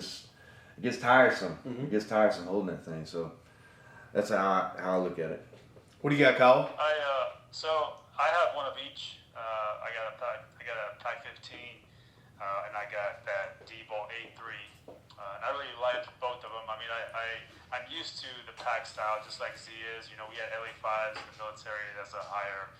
gets tiresome. It gets tiresome holding that thing. So that's how I look at it. What do you got, Kyle? So I have one of each. I got a PEC 15, and I got that D D-Ball A3. And I really like both of them. I mean, I'm used to the pack style, just like Z is. You know, we had LA5s in the military. That's a higher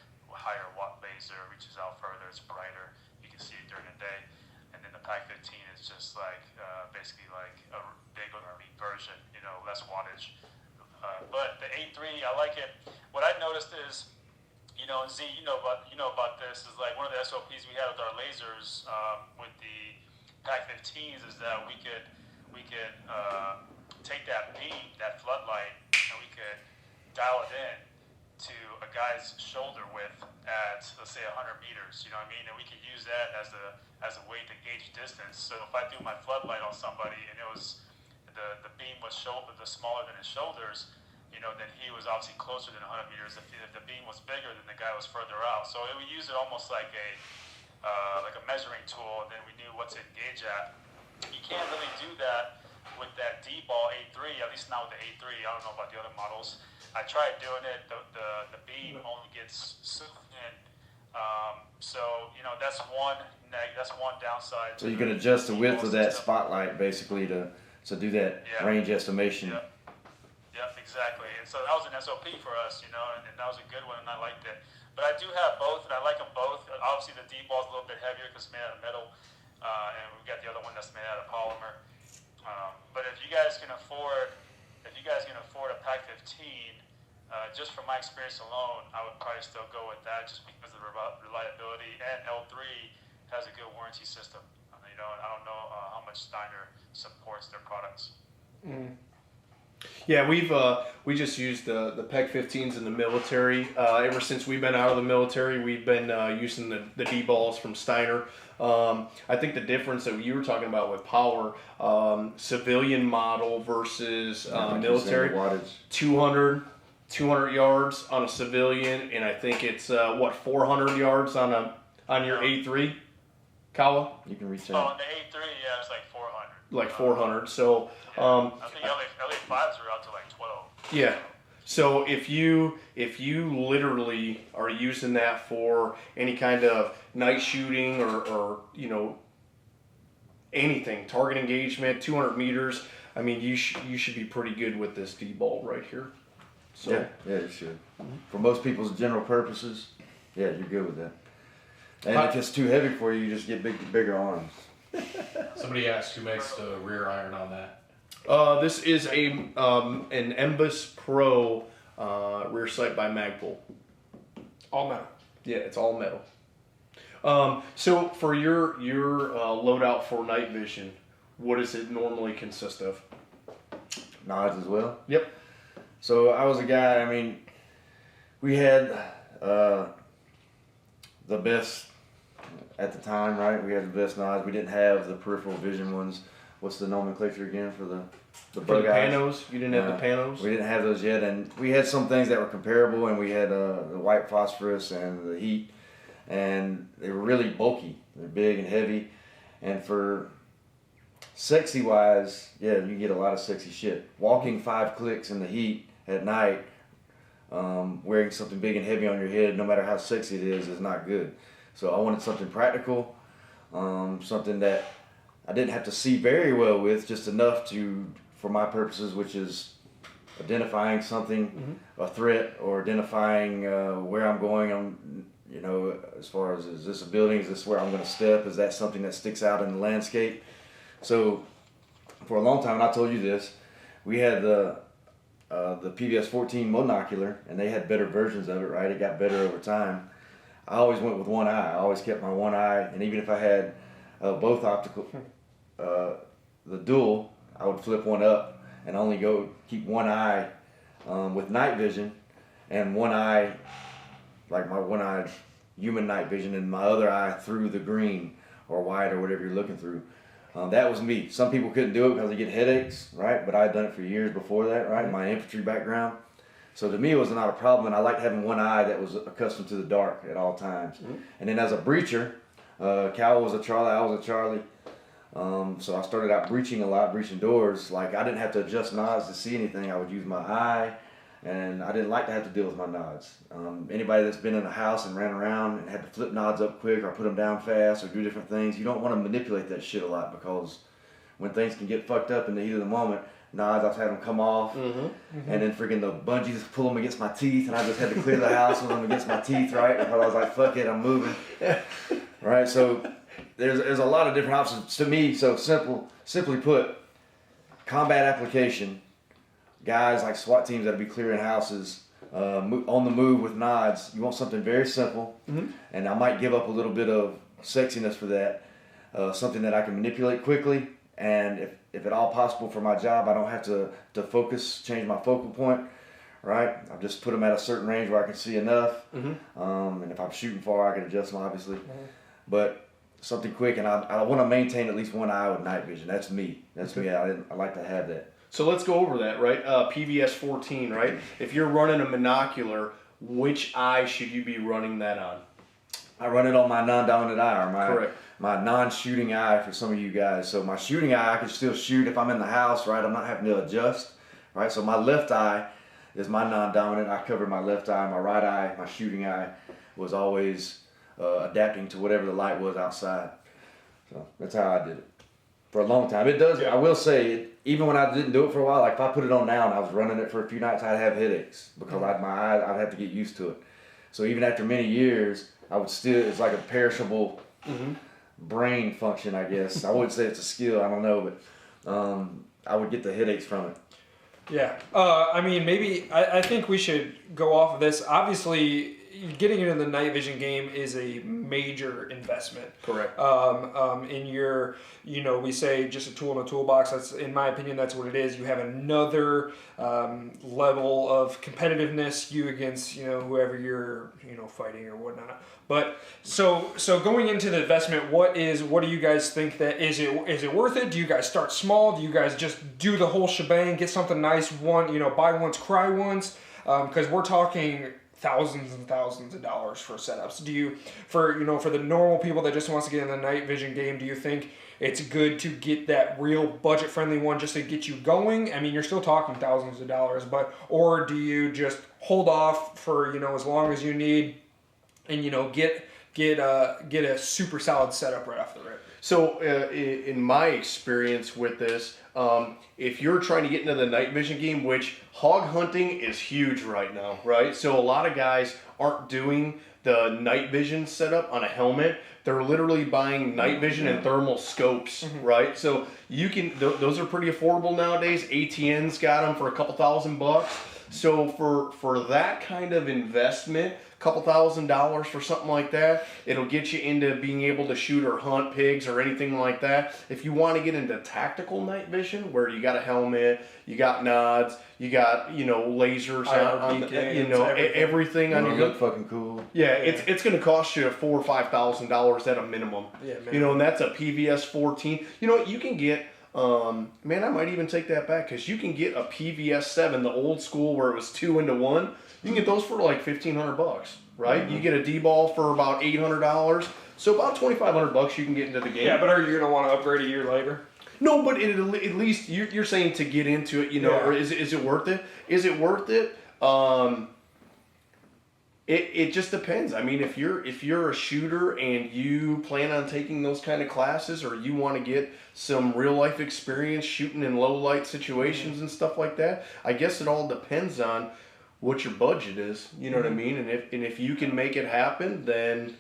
watt laser, reaches out further, it's brighter. You can see it during the day. And then the Pack 15 is just like basically like a big army version, you know, less wattage. But the A3, I like it. What I noticed is, you know, Z, you know about this, is like one of the SOPs we had with our lasers with the Pack 15s is that we could take that beam, that floodlight, and we could dial it in to a guy's shoulder width at, let's say, 100 meters. You know what I mean? And we could use that as a way to gauge distance. So if I threw my floodlight on somebody and it was the beam was smaller than his shoulders, you know, then he was obviously closer than 100 meters. If the beam was bigger, then the guy was further out. So we use it almost like a measuring tool, and then we knew what to engage at. You can't really do that with that D-Ball A3, at least not with the A3. I don't know about the other models. I tried doing it. The beam only gets so thin. So you know that's one downside. So you can adjust the width of that spotlight basically to do that range estimation. Yep, exactly. And so that was an SOP for us, you know, and that was a good one, and I liked it. But I do have both, and I like them both. Obviously, the D-Ball is a little bit heavier because it's made out of metal, and we've got the other one that's made out of polymer. But if you guys can afford a Pack 15, just from my experience alone, I would probably still go with that just because of the reliability. And L3 has a good warranty system. You know, and I don't know how much Steiner supports their products. Mm. Yeah, we just used the PEC 15s in the military. Ever since we've been out of the military, we've been using the D-balls from Steiner. I think the difference that you were talking about with power, civilian model versus military, 200 yards on a civilian, and I think it's 400 yards on your A3, Kawa? You can reach Oh, out. on the A3, yeah, it's like 400. Like 400. So I think LA5s are out to like 12. yeah. So if you literally are using that for any kind of night shooting or you know anything, target engagement, 200 meters, I mean you should be pretty good with this D-ball right here. So Yeah, you should. For most people's general purposes, yeah, you're good with that. And if it's too heavy for you, you just get bigger arms. Somebody asked who makes the rear iron on that. this is an Embus Pro rear sight by Magpul. All metal. Yeah, it's all metal. So for your loadout for night vision, what does it normally consist of? Nods as well. Yep. So I was a guy, I mean, we had the best at the time, right? We had the best nods. We didn't have the peripheral vision ones. What's the nomenclature again for the For bug the eyes? panos, you didn't have the panos? We didn't have those yet, and we had some things that were comparable, and we had the white phosphorus and the heat, and they were really bulky. They're big and heavy, and for sexy wise, yeah, you get a lot of sexy shit. Walking 5 clicks in the heat at night, wearing something big and heavy on your head, no matter how sexy it is not good. So I wanted something practical, something that I didn't have to see very well with, just enough for my purposes, which is identifying something, a threat, or identifying where I'm going. As far as, is this a building? Is this where I'm going to step? Is that something that sticks out in the landscape? So for a long time, and I told you this, we had the PVS 14 monocular, and they had better versions of it, right? It got better over time. I always went with one eye. I always kept my one eye, and even if I had both optical, the dual, I would flip one up and only keep one eye with night vision, and one eye, like my one eye human night vision, and my other eye through the green or white or whatever you're looking through. That was me. Some people couldn't do it because they get headaches, right? But I had done it for years before that, right? My infantry background. So to me, it was not a problem, and I liked having one eye that was accustomed to the dark at all times. And then as a breacher, Kawa was a Charlie, I was a Charlie. So I started out breaching a lot, breaching doors. Like, I didn't have to adjust nods to see anything. I would use my eye, and I didn't like to have to deal with my nods. Anybody that's been in a house and ran around and had to flip nods up quick or put them down fast or do different things, you don't want to manipulate that shit a lot because when things can get fucked up in the heat of the moment. Nods, I've had them come off, and then freaking the bungees pull them against my teeth, and I just had to clear the house with them against my teeth, right? Because I was like, fuck it, I'm moving. Right, so there's a lot of different options to me. So simply put, combat application, guys like SWAT teams that'll be clearing houses, on the move with nods. You want something very simple, and I might give up a little bit of sexiness for that. Something that I can manipulate quickly, and if at all possible for my job, I don't have to change my focal point, right? I'll just put them at a certain range where I can see enough, and if I'm shooting far, I can adjust them, obviously. But something quick, and I want to maintain at least one eye with night vision. That's me. That's me. I like to have that. So let's go over that, right? PVS 14, right? If you're running a monocular, which eye should you be running that on? I run it on my non-dominant eye, or Correct. my non-shooting eye for some of you guys. So my shooting eye, I can still shoot if I'm in the house, right? I'm not having to adjust, right? So my left eye is my non-dominant. I cover my left eye. My right eye, my shooting eye, was always adapting to whatever the light was outside. So that's how I did it for a long time. It does. I will say, even when I didn't do it for a while, like if I put it on now and I was running it for a few nights, I'd have headaches because I'd have to get used to it. So even after many years, I would still, it's like a perishable brain function, I guess. I wouldn't say it's a skill, I don't know, but I would get the headaches from it. Yeah. I mean, maybe, I think we should go off of this. Obviously, getting into the night vision game is a major investment. Correct. In your, we say just a tool in a toolbox. That's, in my opinion, that's what it is. You have another level of competitiveness, you against, whoever you're, fighting or whatnot. But so going into the investment, what do you guys think that is it worth it? Do you guys start small? Do you guys just do the whole shebang, get something nice, buy once, cry once? Because we're talking thousands and thousands of dollars for setups. Do you, for the normal people that just wants to get in the night vision game, do you think it's good to get that real budget friendly one just to get you going? I mean, you're still talking thousands of dollars, or do you just hold off for, as long as you need and, get a super solid setup right off the rip? So in my experience with this, if you're trying to get into the night vision game, which hog hunting is huge right now, right? So a lot of guys aren't doing the night vision setup on a helmet. They're literally buying night vision and thermal scopes, right? So you can, those are pretty affordable nowadays. ATN's got them for a couple $1,000. So for that kind of investment, couple $1,000 for something like that, it'll get you into being able to shoot or hunt pigs or anything like that. If you want to get into tactical night vision, where you got a helmet, you got nods, you got lasers on everything on your look fucking cool. Yeah, it's going to cost you $4,000 or $5,000 at a minimum. Yeah, man. And that's a PVS 14. You can get. I might even take that back, because you can get a PVS 7, the old school where it was 2-into-1. You can get those for like $1,500, right? You get a D-ball for about $800, so about $2,500 you can get into the game. Yeah, but are you gonna want to upgrade a year later? No, but at least you're saying to get into it, or is it worth it? Is it worth it? It just depends. I mean, if you're a shooter and you plan on taking those kind of classes, or you want to get some real life experience shooting in low light situations and stuff like that, I guess it all depends on what your budget is. You know what I mean? And if you can make it happen, then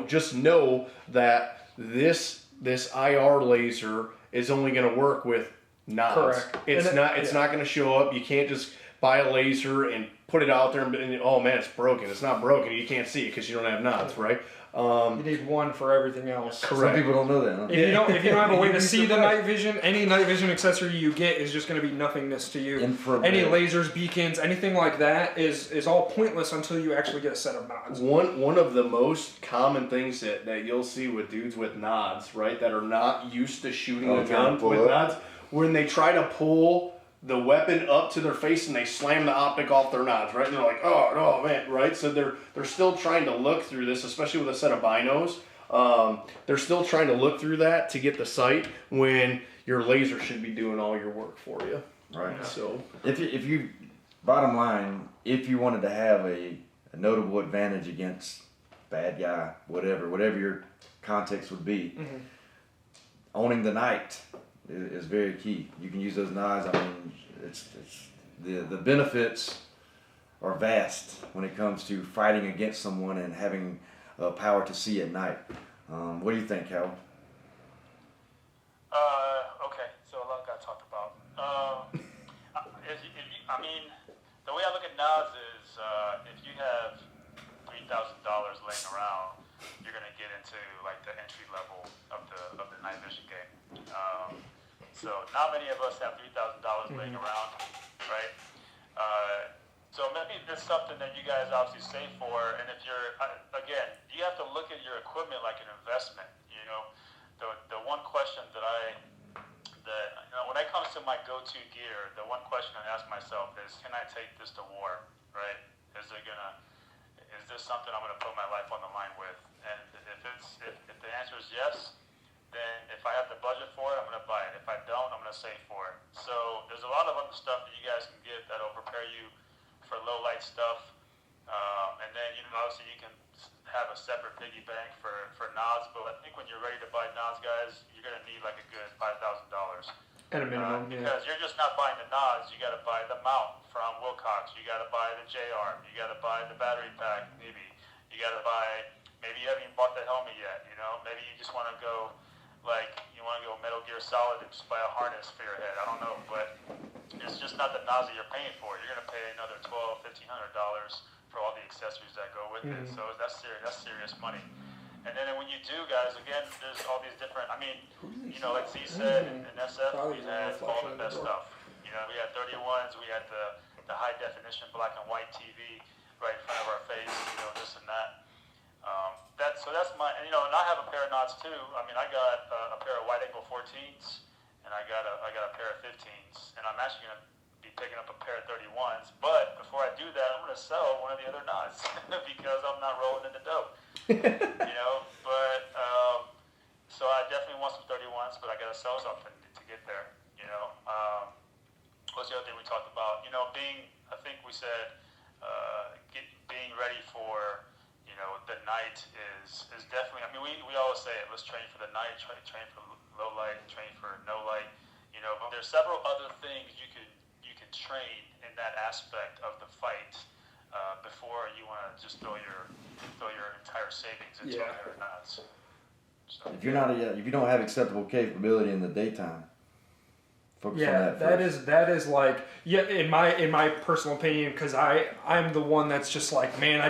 just know that this IR laser is only going to work with nods. Correct. It's not going to show up. You can't just buy a laser and put it out there and oh man, it's broken. It's not broken. You can't see it because you don't have nods, right? You need one for everything else. Correct. Some people don't know that. Huh? If you don't have a way to see the night vision, any night vision accessory you get is just going to be nothingness to you. Any lasers, beacons, anything like that is all pointless until you actually get a set of nods. One of the most common things that you'll see with dudes with nods, right, that are not used to shooting a gun with nods, when they try to pull the weapon up to their face and they slam the optic off their nods, right? And they're like, oh man, right? So they're still trying to look through this, especially with a set of binos. They're still trying to look through that to get the sight when your laser should be doing all your work for you. Right. So if you bottom line, if you wanted to have a notable advantage against bad guy, whatever your context would be, owning the night is very key. You can use those knives. I mean, it's the benefits are vast when it comes to fighting against someone and having power to see at night. What do you think, Kawa? Okay, so a lot got talked about. I mean, the way I look at nods is if you have $3,000 laying around, you're gonna get into like the entry level of the night vision game. So not many of us have $3,000 laying around, right? So maybe it's something that you guys obviously save for, and if you're, again, you have to look at your equipment like an investment, you know? The one question that when it comes to my go-to gear, the one question I ask myself is, can I take this to war, right? Is this something I'm gonna put my life on the line with? And if the answer is yes, then if I have the budget for it, I'm gonna buy it. If I don't, I'm gonna save for it. So there's a lot of other stuff that you guys can get that'll prepare you for low light stuff. And then, obviously you can have a separate piggy bank for nods, but I think when you're ready to buy nods, guys, you're gonna need like a good $5,000. At a minimum, because you're just not buying the nods, you gotta buy the mount from Wilcox, you gotta buy the J-arm, you gotta buy the battery pack, maybe. You gotta buy, maybe you haven't even bought the helmet yet, maybe you just wanna go, Metal Gear Solid and just buy a harness for your head, I don't know, but it's just not the nods that you're paying for. You're gonna pay another $1,200, $1,500 for all the accessories that go with it, so that's serious money. And then when you do, guys, again, there's all these different, like Z said, in SF, we had all the best stuff. We had 31s, we had the high definition black and white TV right in front of our face, this and that. That's my, and I have a pair of nods too. I mean, I got a pair of wide angle 14s, and I got a pair of 15s, and I'm actually gonna be picking up a pair of 31s. But before I do that, I'm gonna sell one of the other nods because I'm not rolling in the dope. So I definitely want some 31s, but I gotta sell something to get there. What's the other thing we talked about? I think we said being ready for the night is definitely. I mean, we always say it. Let's train for the night, train for low light, train for no light. But there's several other things you can train in that aspect of the fight before you want to just throw your entire savings into a pair of nods. So. If you don't have acceptable capability in the daytime, focus on that first. that is like in my personal opinion, because I'm the one that's just like, man,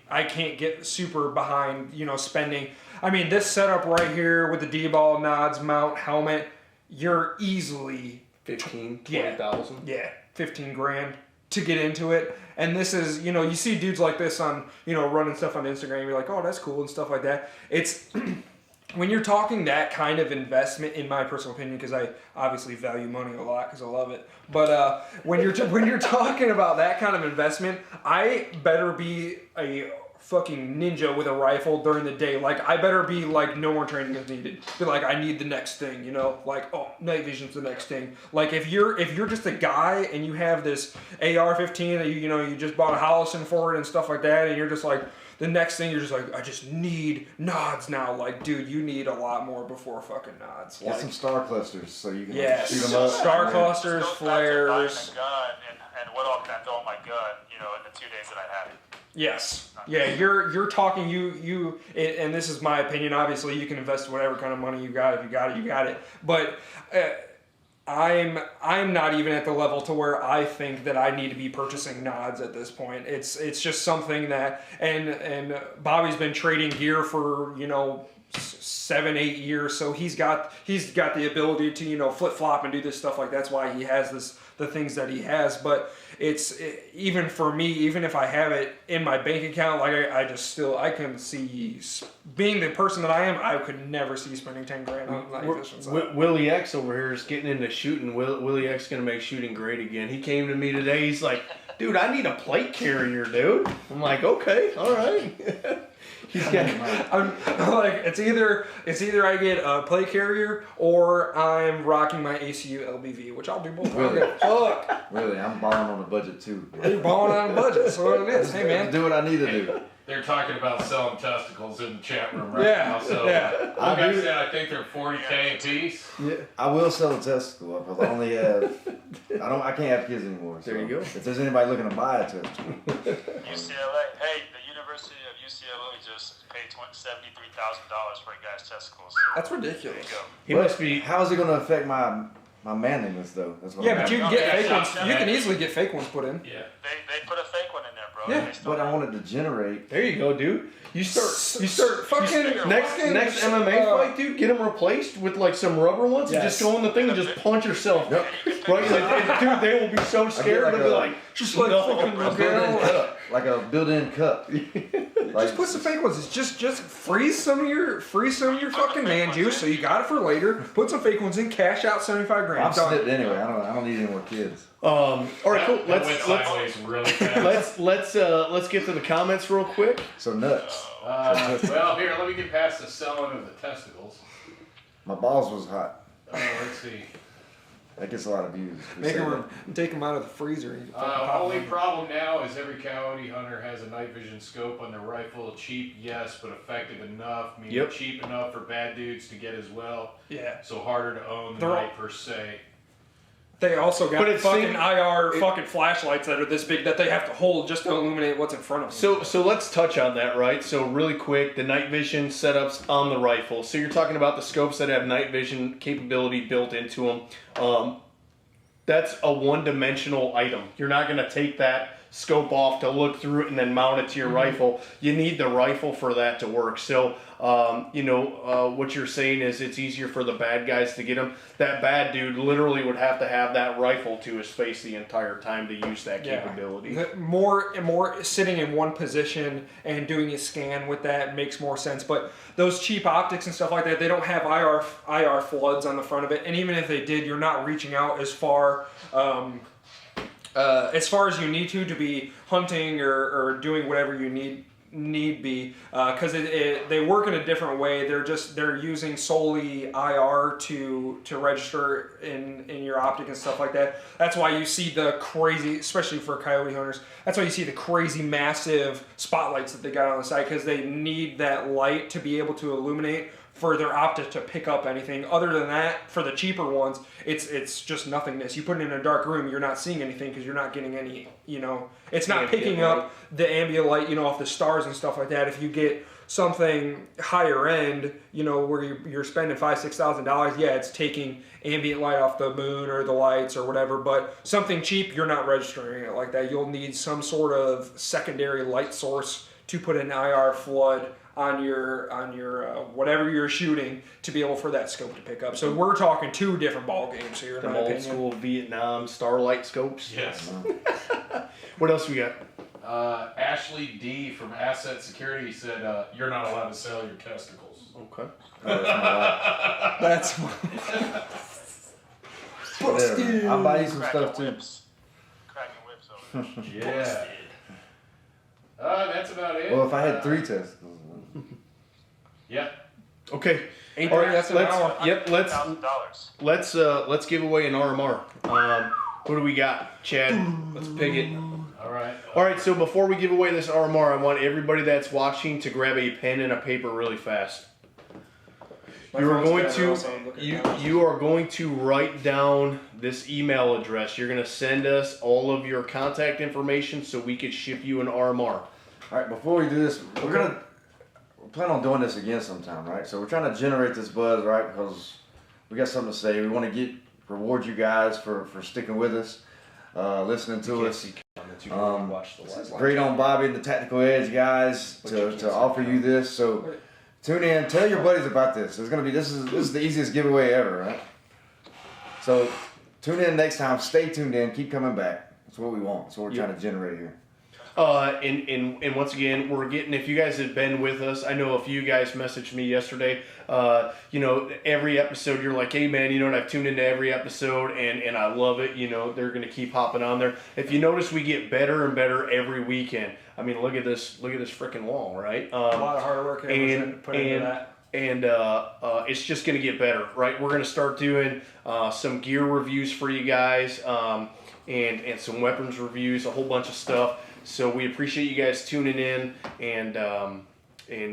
I can't get super behind spending. I mean, this setup right here with the D-ball, nods, mount, helmet, you're easily 15,000-20,000. Yeah, 15 grand to get into it. And this is, you see dudes like this on, running stuff on Instagram, you're like, oh, that's cool and stuff like that. It's when you're talking that kind of investment, in my personal opinion, because I obviously value money a lot because I love it. But when you're talking about that kind of investment, I better be a fucking ninja with a rifle during the day. Like, I better be like, no more training is needed. Be like, I need the next thing, like, oh, night vision's the next thing. Like, if you're just a guy and you have this AR-15 that you just bought a Hollison for it and stuff like that, and you're just like, the next thing you're just like, I just need nods now. Like, dude, you need a lot more before fucking nods. Get some star clusters so you can shoot them up. Star clusters, flares. A gun and what all can I throw on my gun, in the 2 days that I have it. Yes. Yeah, you're talking and this is my opinion. Obviously, you can invest whatever kind of money you got. If you got it, you got it. But I'm not even at the level to where I think that I need to be purchasing nods at this point. It's just something that and Bobby's been trading gear for 7-8 years, so he's got the ability to flip flop and do this stuff. Like, that's why he has the things that he has. But even for me, even if I have it in my bank account, like I can see, being the person that I am, I could never see spending 10 grand on night vision. Willie X over here is getting into shooting. Willie X is gonna make shooting great again. He came to me today. He's like, dude, I need a plate carrier, dude. I'm like, okay, all right. He's got. I'm like, it's either I get a plate carrier or I'm rocking my ACU LBV, which I'll do both. Really? Fuck. Really, I'm balling on a budget too. You're balling on a budget, so what it is. Hey, man. Do what I need to do. they're talking about selling testicles in the chat room right Yeah, now. So, yeah. like I said, I think they're $40K a piece. Yeah. I will sell a testicle because I only have. I can't have kids anymore. So There you go. If there's anybody looking to buy a testicle, UCLA. Hey, the University of UCLA just paid $73,000 for a guy's testicles. That's There ridiculous. you go. He must be. How is it going to affect my manliness though? That's what Yeah, I'm but you can Okay, get fake yeah, ones. yeah. You can easily get fake ones put in. Yeah. They put a fake one in there, bro. Yeah, They still But I wanted to generate. There you go, dude. You start Fucking next MMA fight, dude. Get them replaced with like some rubber ones and just Yes. go in the thing and just punch yourself. Yep. Right, and dude, they will be so scared. like They'll be a- like, just like no. fucking A built-in cup, like a built-in cup. Like, Just put some fake ones. It's just freeze some of your fucking man juice. So you got it for later. Put some fake ones in. Cash out $75,000. I'm Done. slipped anyway. I don't need any more kids. All right, cool. That went sideways really fast. Let's get to the comments real quick. So nuts. Well, here, let me get past the selling of the testicles. My balls was hot. Let's see. That gets a lot of views. We Make say them, take them out of the freezer. And fucking pop Only them. problem now is every coyote hunter has a night vision scope on their rifle. Cheap, yes, but effective enough. Meaning Yep. cheap enough for bad dudes to get as well. Yeah. So harder to own the They're all- night per se. They also got But it's fucking same- IR fucking flashlights that are this big that they have to hold just to illuminate what's in front of them. So let's touch on that, right? So really quick, the night vision setups on the rifle. So you're talking about the scopes that have night vision capability built into them. That's a one-dimensional item. You're not going to take that scope off to look through it and then mount it to your rifle. You need the rifle for that to work. So, what you're saying is it's easier for the bad guys to get them. That bad dude literally would have to have that rifle to his face the entire time to use that capability. More and more sitting in one position and doing a scan with that makes more sense. But those cheap optics and stuff like that, they don't have IR floods on the front of it. And even if they did, you're not reaching out as far as you need to be hunting or doing whatever you need be, because they work in a different way. They're using solely IR to register in your optic and stuff like that. That's why you see the crazy, especially for coyote hunters, that's why you see the crazy massive spotlights that they got on the side, because they need that light to be able to illuminate for their optic to pick up anything. Other than that, for the cheaper ones, it's just nothingness. You put it in a dark room, you're not seeing anything because you're not getting any, it's not picking up the ambient light, off the stars and stuff like that. If you get something higher end, where you're spending $5,000-$6,000, yeah, it's taking ambient light off the moon or the lights or whatever. But something cheap, you're not registering it like that. You'll need some sort of secondary light source to put an IR flood on your whatever you're shooting to be able for that scope to pick up. So we're talking two different ball games here. Them old school Vietnam Starlight scopes. Yes. What else we got? Ashley D from Asset Security said, "You're not allowed to sell your testicles." Okay. That's Whatever. I'll buy you some Cracking stuff too. whips. Cracking whips over there. Yeah. That's about it. Well, if I had 3 testicles. Yeah. Okay. Ain't All there, right, that's an hour. let's give away an RMR. What do we got, Chad? Let's pick it. All right. All right. So before we give away this RMR, I want everybody that's watching to grab a pen and a paper really fast. You are going to write down this email address. You're going to send us all of your contact information so we could ship you an RMR. All right, before we do this, we're plan on doing this again sometime, right? So we're trying to generate this buzz, right? Because we got something to say. We want to reward you guys for sticking with us, listening to us. It's great on Bobby and the Tactical Edge guys to offer you this. So tune in, tell your buddies about this. This is the easiest giveaway ever, right? So tune in next time. Stay tuned in. Keep coming back. That's what we want. That's what we're trying to generate here. And once again, if you guys have been with us, I know a few guys messaged me yesterday, every episode you're like, hey man, I've tuned into every episode and I love it, they're going to keep hopping on there. If you notice, we get better and better every weekend. I mean, look at this freaking wall, right? A lot of hard work put into that. and it's just going to get better, right? We're going to start doing some gear reviews for you guys, and some weapons reviews, a whole bunch of stuff. So we appreciate you guys tuning in, and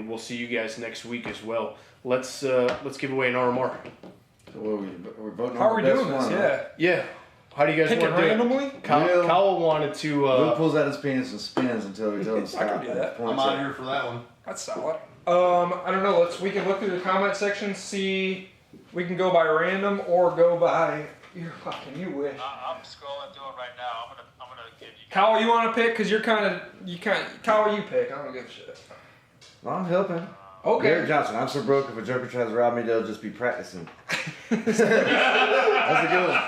we'll see you guys next week as well. Let's give away an RMR. So we're voting How on are we the best doing this? one, huh? Yeah. Yeah. How do you guys Pick it want to do it? randomly? Will- Kawa wanted to. Will pulls out his penis and spins until he tells him to I stop. can do that. I'm out here for that one. That's solid. I don't know. We can look through the comment section, see. We can go by random or go by. You're fucking. You wish. I'm scrolling through it right now. I'm gonna give you. Kawa, you want to pick? Cause you're kind of. Kawa, you pick. I don't give a shit. Well, I'm helping. Okay. Derek Johnson. I'm so broke. If a joker tries to rob me, they'll just be practicing. That's a good one.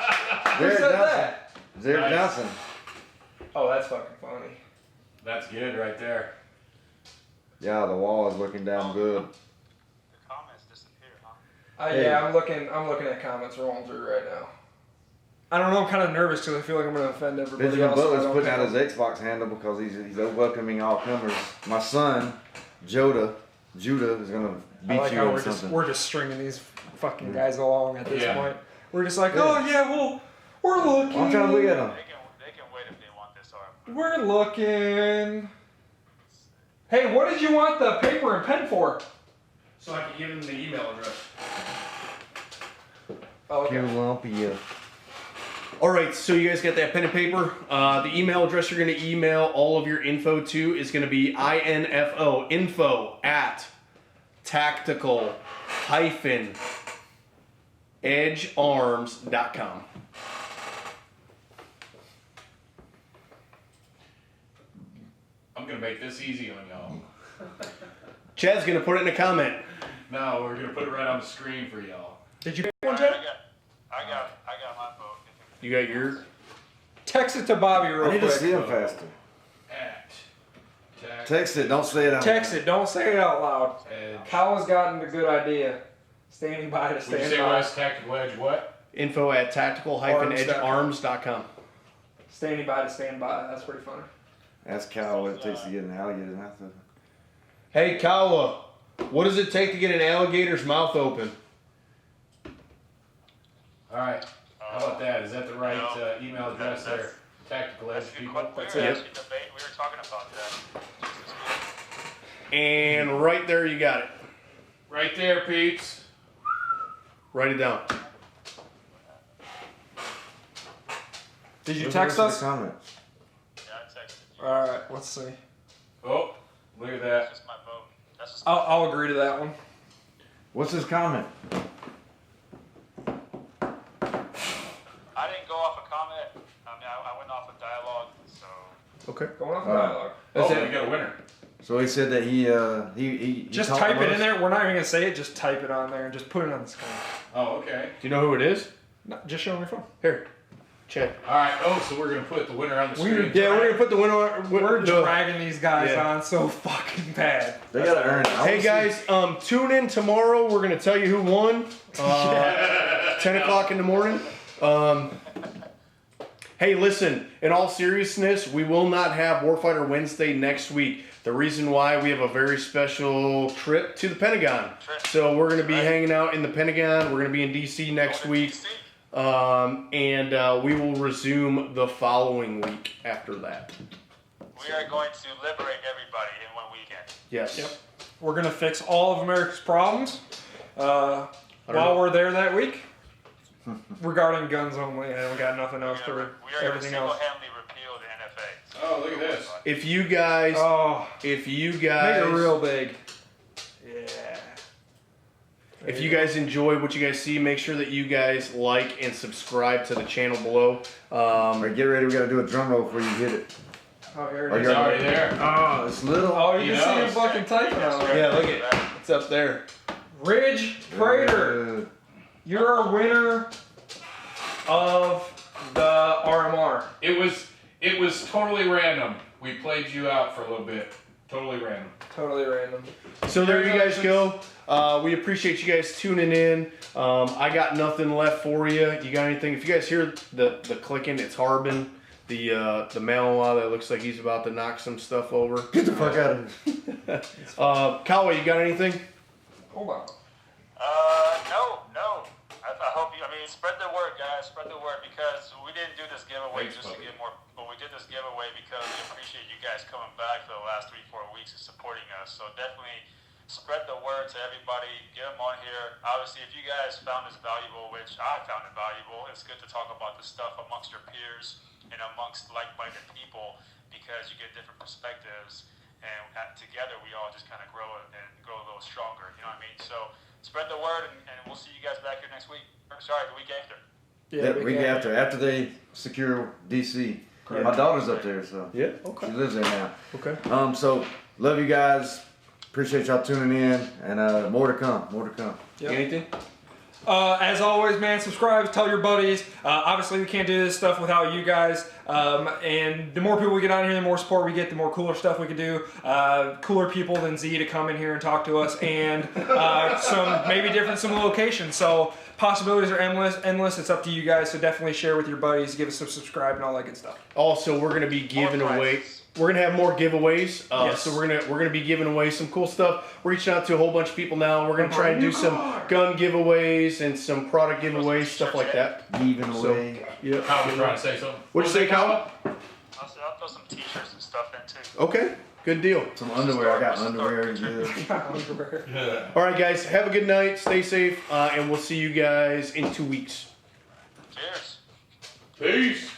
Who Derek said Johnson. that? Derek Nice. Johnson. Oh, that's fucking funny. That's good right there. Yeah, the wall is looking down good. The comments disappear, huh? Hey. Yeah, I'm looking at comments rolling through right now. I don't know. I'm kind of nervous because I feel like I'm going to offend everybody Benjamin else. if I Butler's don't putting out pick his Xbox handle because he's welcoming all comers. My son, Judah, is gonna them. beat I like you how on something. we're just stringing these fucking guys along at this Yeah. point. We're just like, Yeah. oh yeah, well, we're looking. Well, I'm trying to look at him. They can wait if they want this arm. We're looking. Hey, what did you want the paper and pen for? So I can give him the email address. Oh, okay. Columbia. All right, so you guys got that pen and paper. The email address you're going to email all of your info to is going to be info@tactical-edgearms.com. I'm gonna make this easy on y'all. Chad's going to put it in a comment. No, we're gonna put it right on the screen for y'all. Did you pick one, I Chad? got my vote. You got yours? Text it to Bobby real I need quick. to see him faster. At Text it. Don't say it out. Text it. Don't say it out loud. Edge. Kyle's gotten a good idea. Standing by to Would you stand say by. West Tactical Edge what? info@tactical-edgearms.com. Standing by to stand by. That's pretty funny. Ask Kyle what it takes to get an alligator's mouth open. Hey, Kawa, what does it take to get an alligator's mouth open? Alright. How about that? Is that the right email address there? Tactical Edge That's a good people? question. That's We it. were actually debating. We were talking about that. Just this week. And right there, you got it. Right there, peeps. Write it down. Did you Look text at the us? comments. Yeah, I texted you. All right. Let's see. Oh, look at That's that. just my vote. That's just I'll agree to that one. What's his comment? I didn't go off a comment. I mean, I went off a dialogue. So Okay. Going off All right. dialogue. That's Oh, it. we got a winner. So he said that he Just talked type about it in us. there. We're not even gonna say it. Just type it on there and just put it on the screen. Oh, okay. Do you know who it is? No, just show me your phone. Here. Chad. Alright, oh, so we're gonna put the winner on the screen. Yeah, we're going to put the winner. We're dragging these guys Yeah. on so fucking bad. They gotta earn it. I Hey wanna see- guys, tune in tomorrow. We're gonna tell you who won. 10 o'clock in the morning. Hey, listen. In all seriousness, we will not have Warfighter Wednesday next week. The reason why, we have a very special trip to the Pentagon. So we're gonna be hanging out in the Pentagon. We're gonna be in DC next week, and we will resume the following week after that. we are going to liberate everybody in one weekend. Yes. Yep. We're gonna fix all of America's problems while we're there that week. Regarding guns only, and we got nothing else We to are going to everything else. single-handedly repeal the NFA. So Oh, look at this. If you guys, Oh, if you make guys, it real big. Yeah. if you guys enjoy what you guys see, make sure that you guys like and subscribe to the channel below. Alright, get ready. We gotta do a drum roll before you hit it. Oh, here Oh, it is. It's already there. Oh, it's little. Oh, you He can see him knows. fucking typing on there. Yeah, look at it's up there. Ridge Prater, you're a winner of the RMR. It was totally random. We played you out for a little bit. Totally random. Totally random. So there you guys go. We appreciate you guys tuning in. I got nothing left for you. You got anything? If you guys hear the clicking, it's Harbin, the Mawlayee that looks like he's about to knock some stuff over. Get the fuck out of here. Kawa, you got anything? Hold on. No. I hope you. I mean, spread the word, guys. Spread the word because we didn't do this giveaway Thanks, just to buddy. get more. But we did this giveaway because we appreciate you guys coming back for the last 3-4 weeks and supporting us. So definitely spread the word to everybody. Get them on here. Obviously, if you guys found this valuable, which I found it valuable, it's good to talk about this stuff amongst your peers and amongst like-minded people because you get different perspectives. And together we all just kind of grow and grow a little stronger. You know what I mean? So spread the word, and we'll see you guys back here next week. Sorry, the week after. Yeah, week after they secure DC. My daughter's up there, so Yeah. Okay. she lives there now. Okay. So love you guys. Appreciate y'all tuning in, and more to come. More to come. Yep. Anything? As always, man, subscribe, tell your buddies. Obviously, we can't do this stuff without you guys. And the more people we get on here, the more support we get, the more cooler stuff we can do. Cooler people than Z to come in here and talk to us, and some locations. So possibilities are endless. It's up to you guys. So definitely share with your buddies, give us some subscribe, and all that good stuff. Also, we're gonna be giving More away. prizes. We're gonna have more giveaways. Yes. So we're gonna be giving away some cool stuff. We're reaching out to a whole bunch of people now. We're gonna try and do some gun giveaways and some product giveaways, stuff like that. Giving So, away. yeah. Kyle was trying to say something. What'd you say, Kawa? I'll throw some t-shirts and stuff in too. Okay. Good deal. Some underwear. I got underwear and good. Yeah. All right, guys. Have a good night. Stay safe, and we'll see you guys in 2 weeks. Cheers. Peace.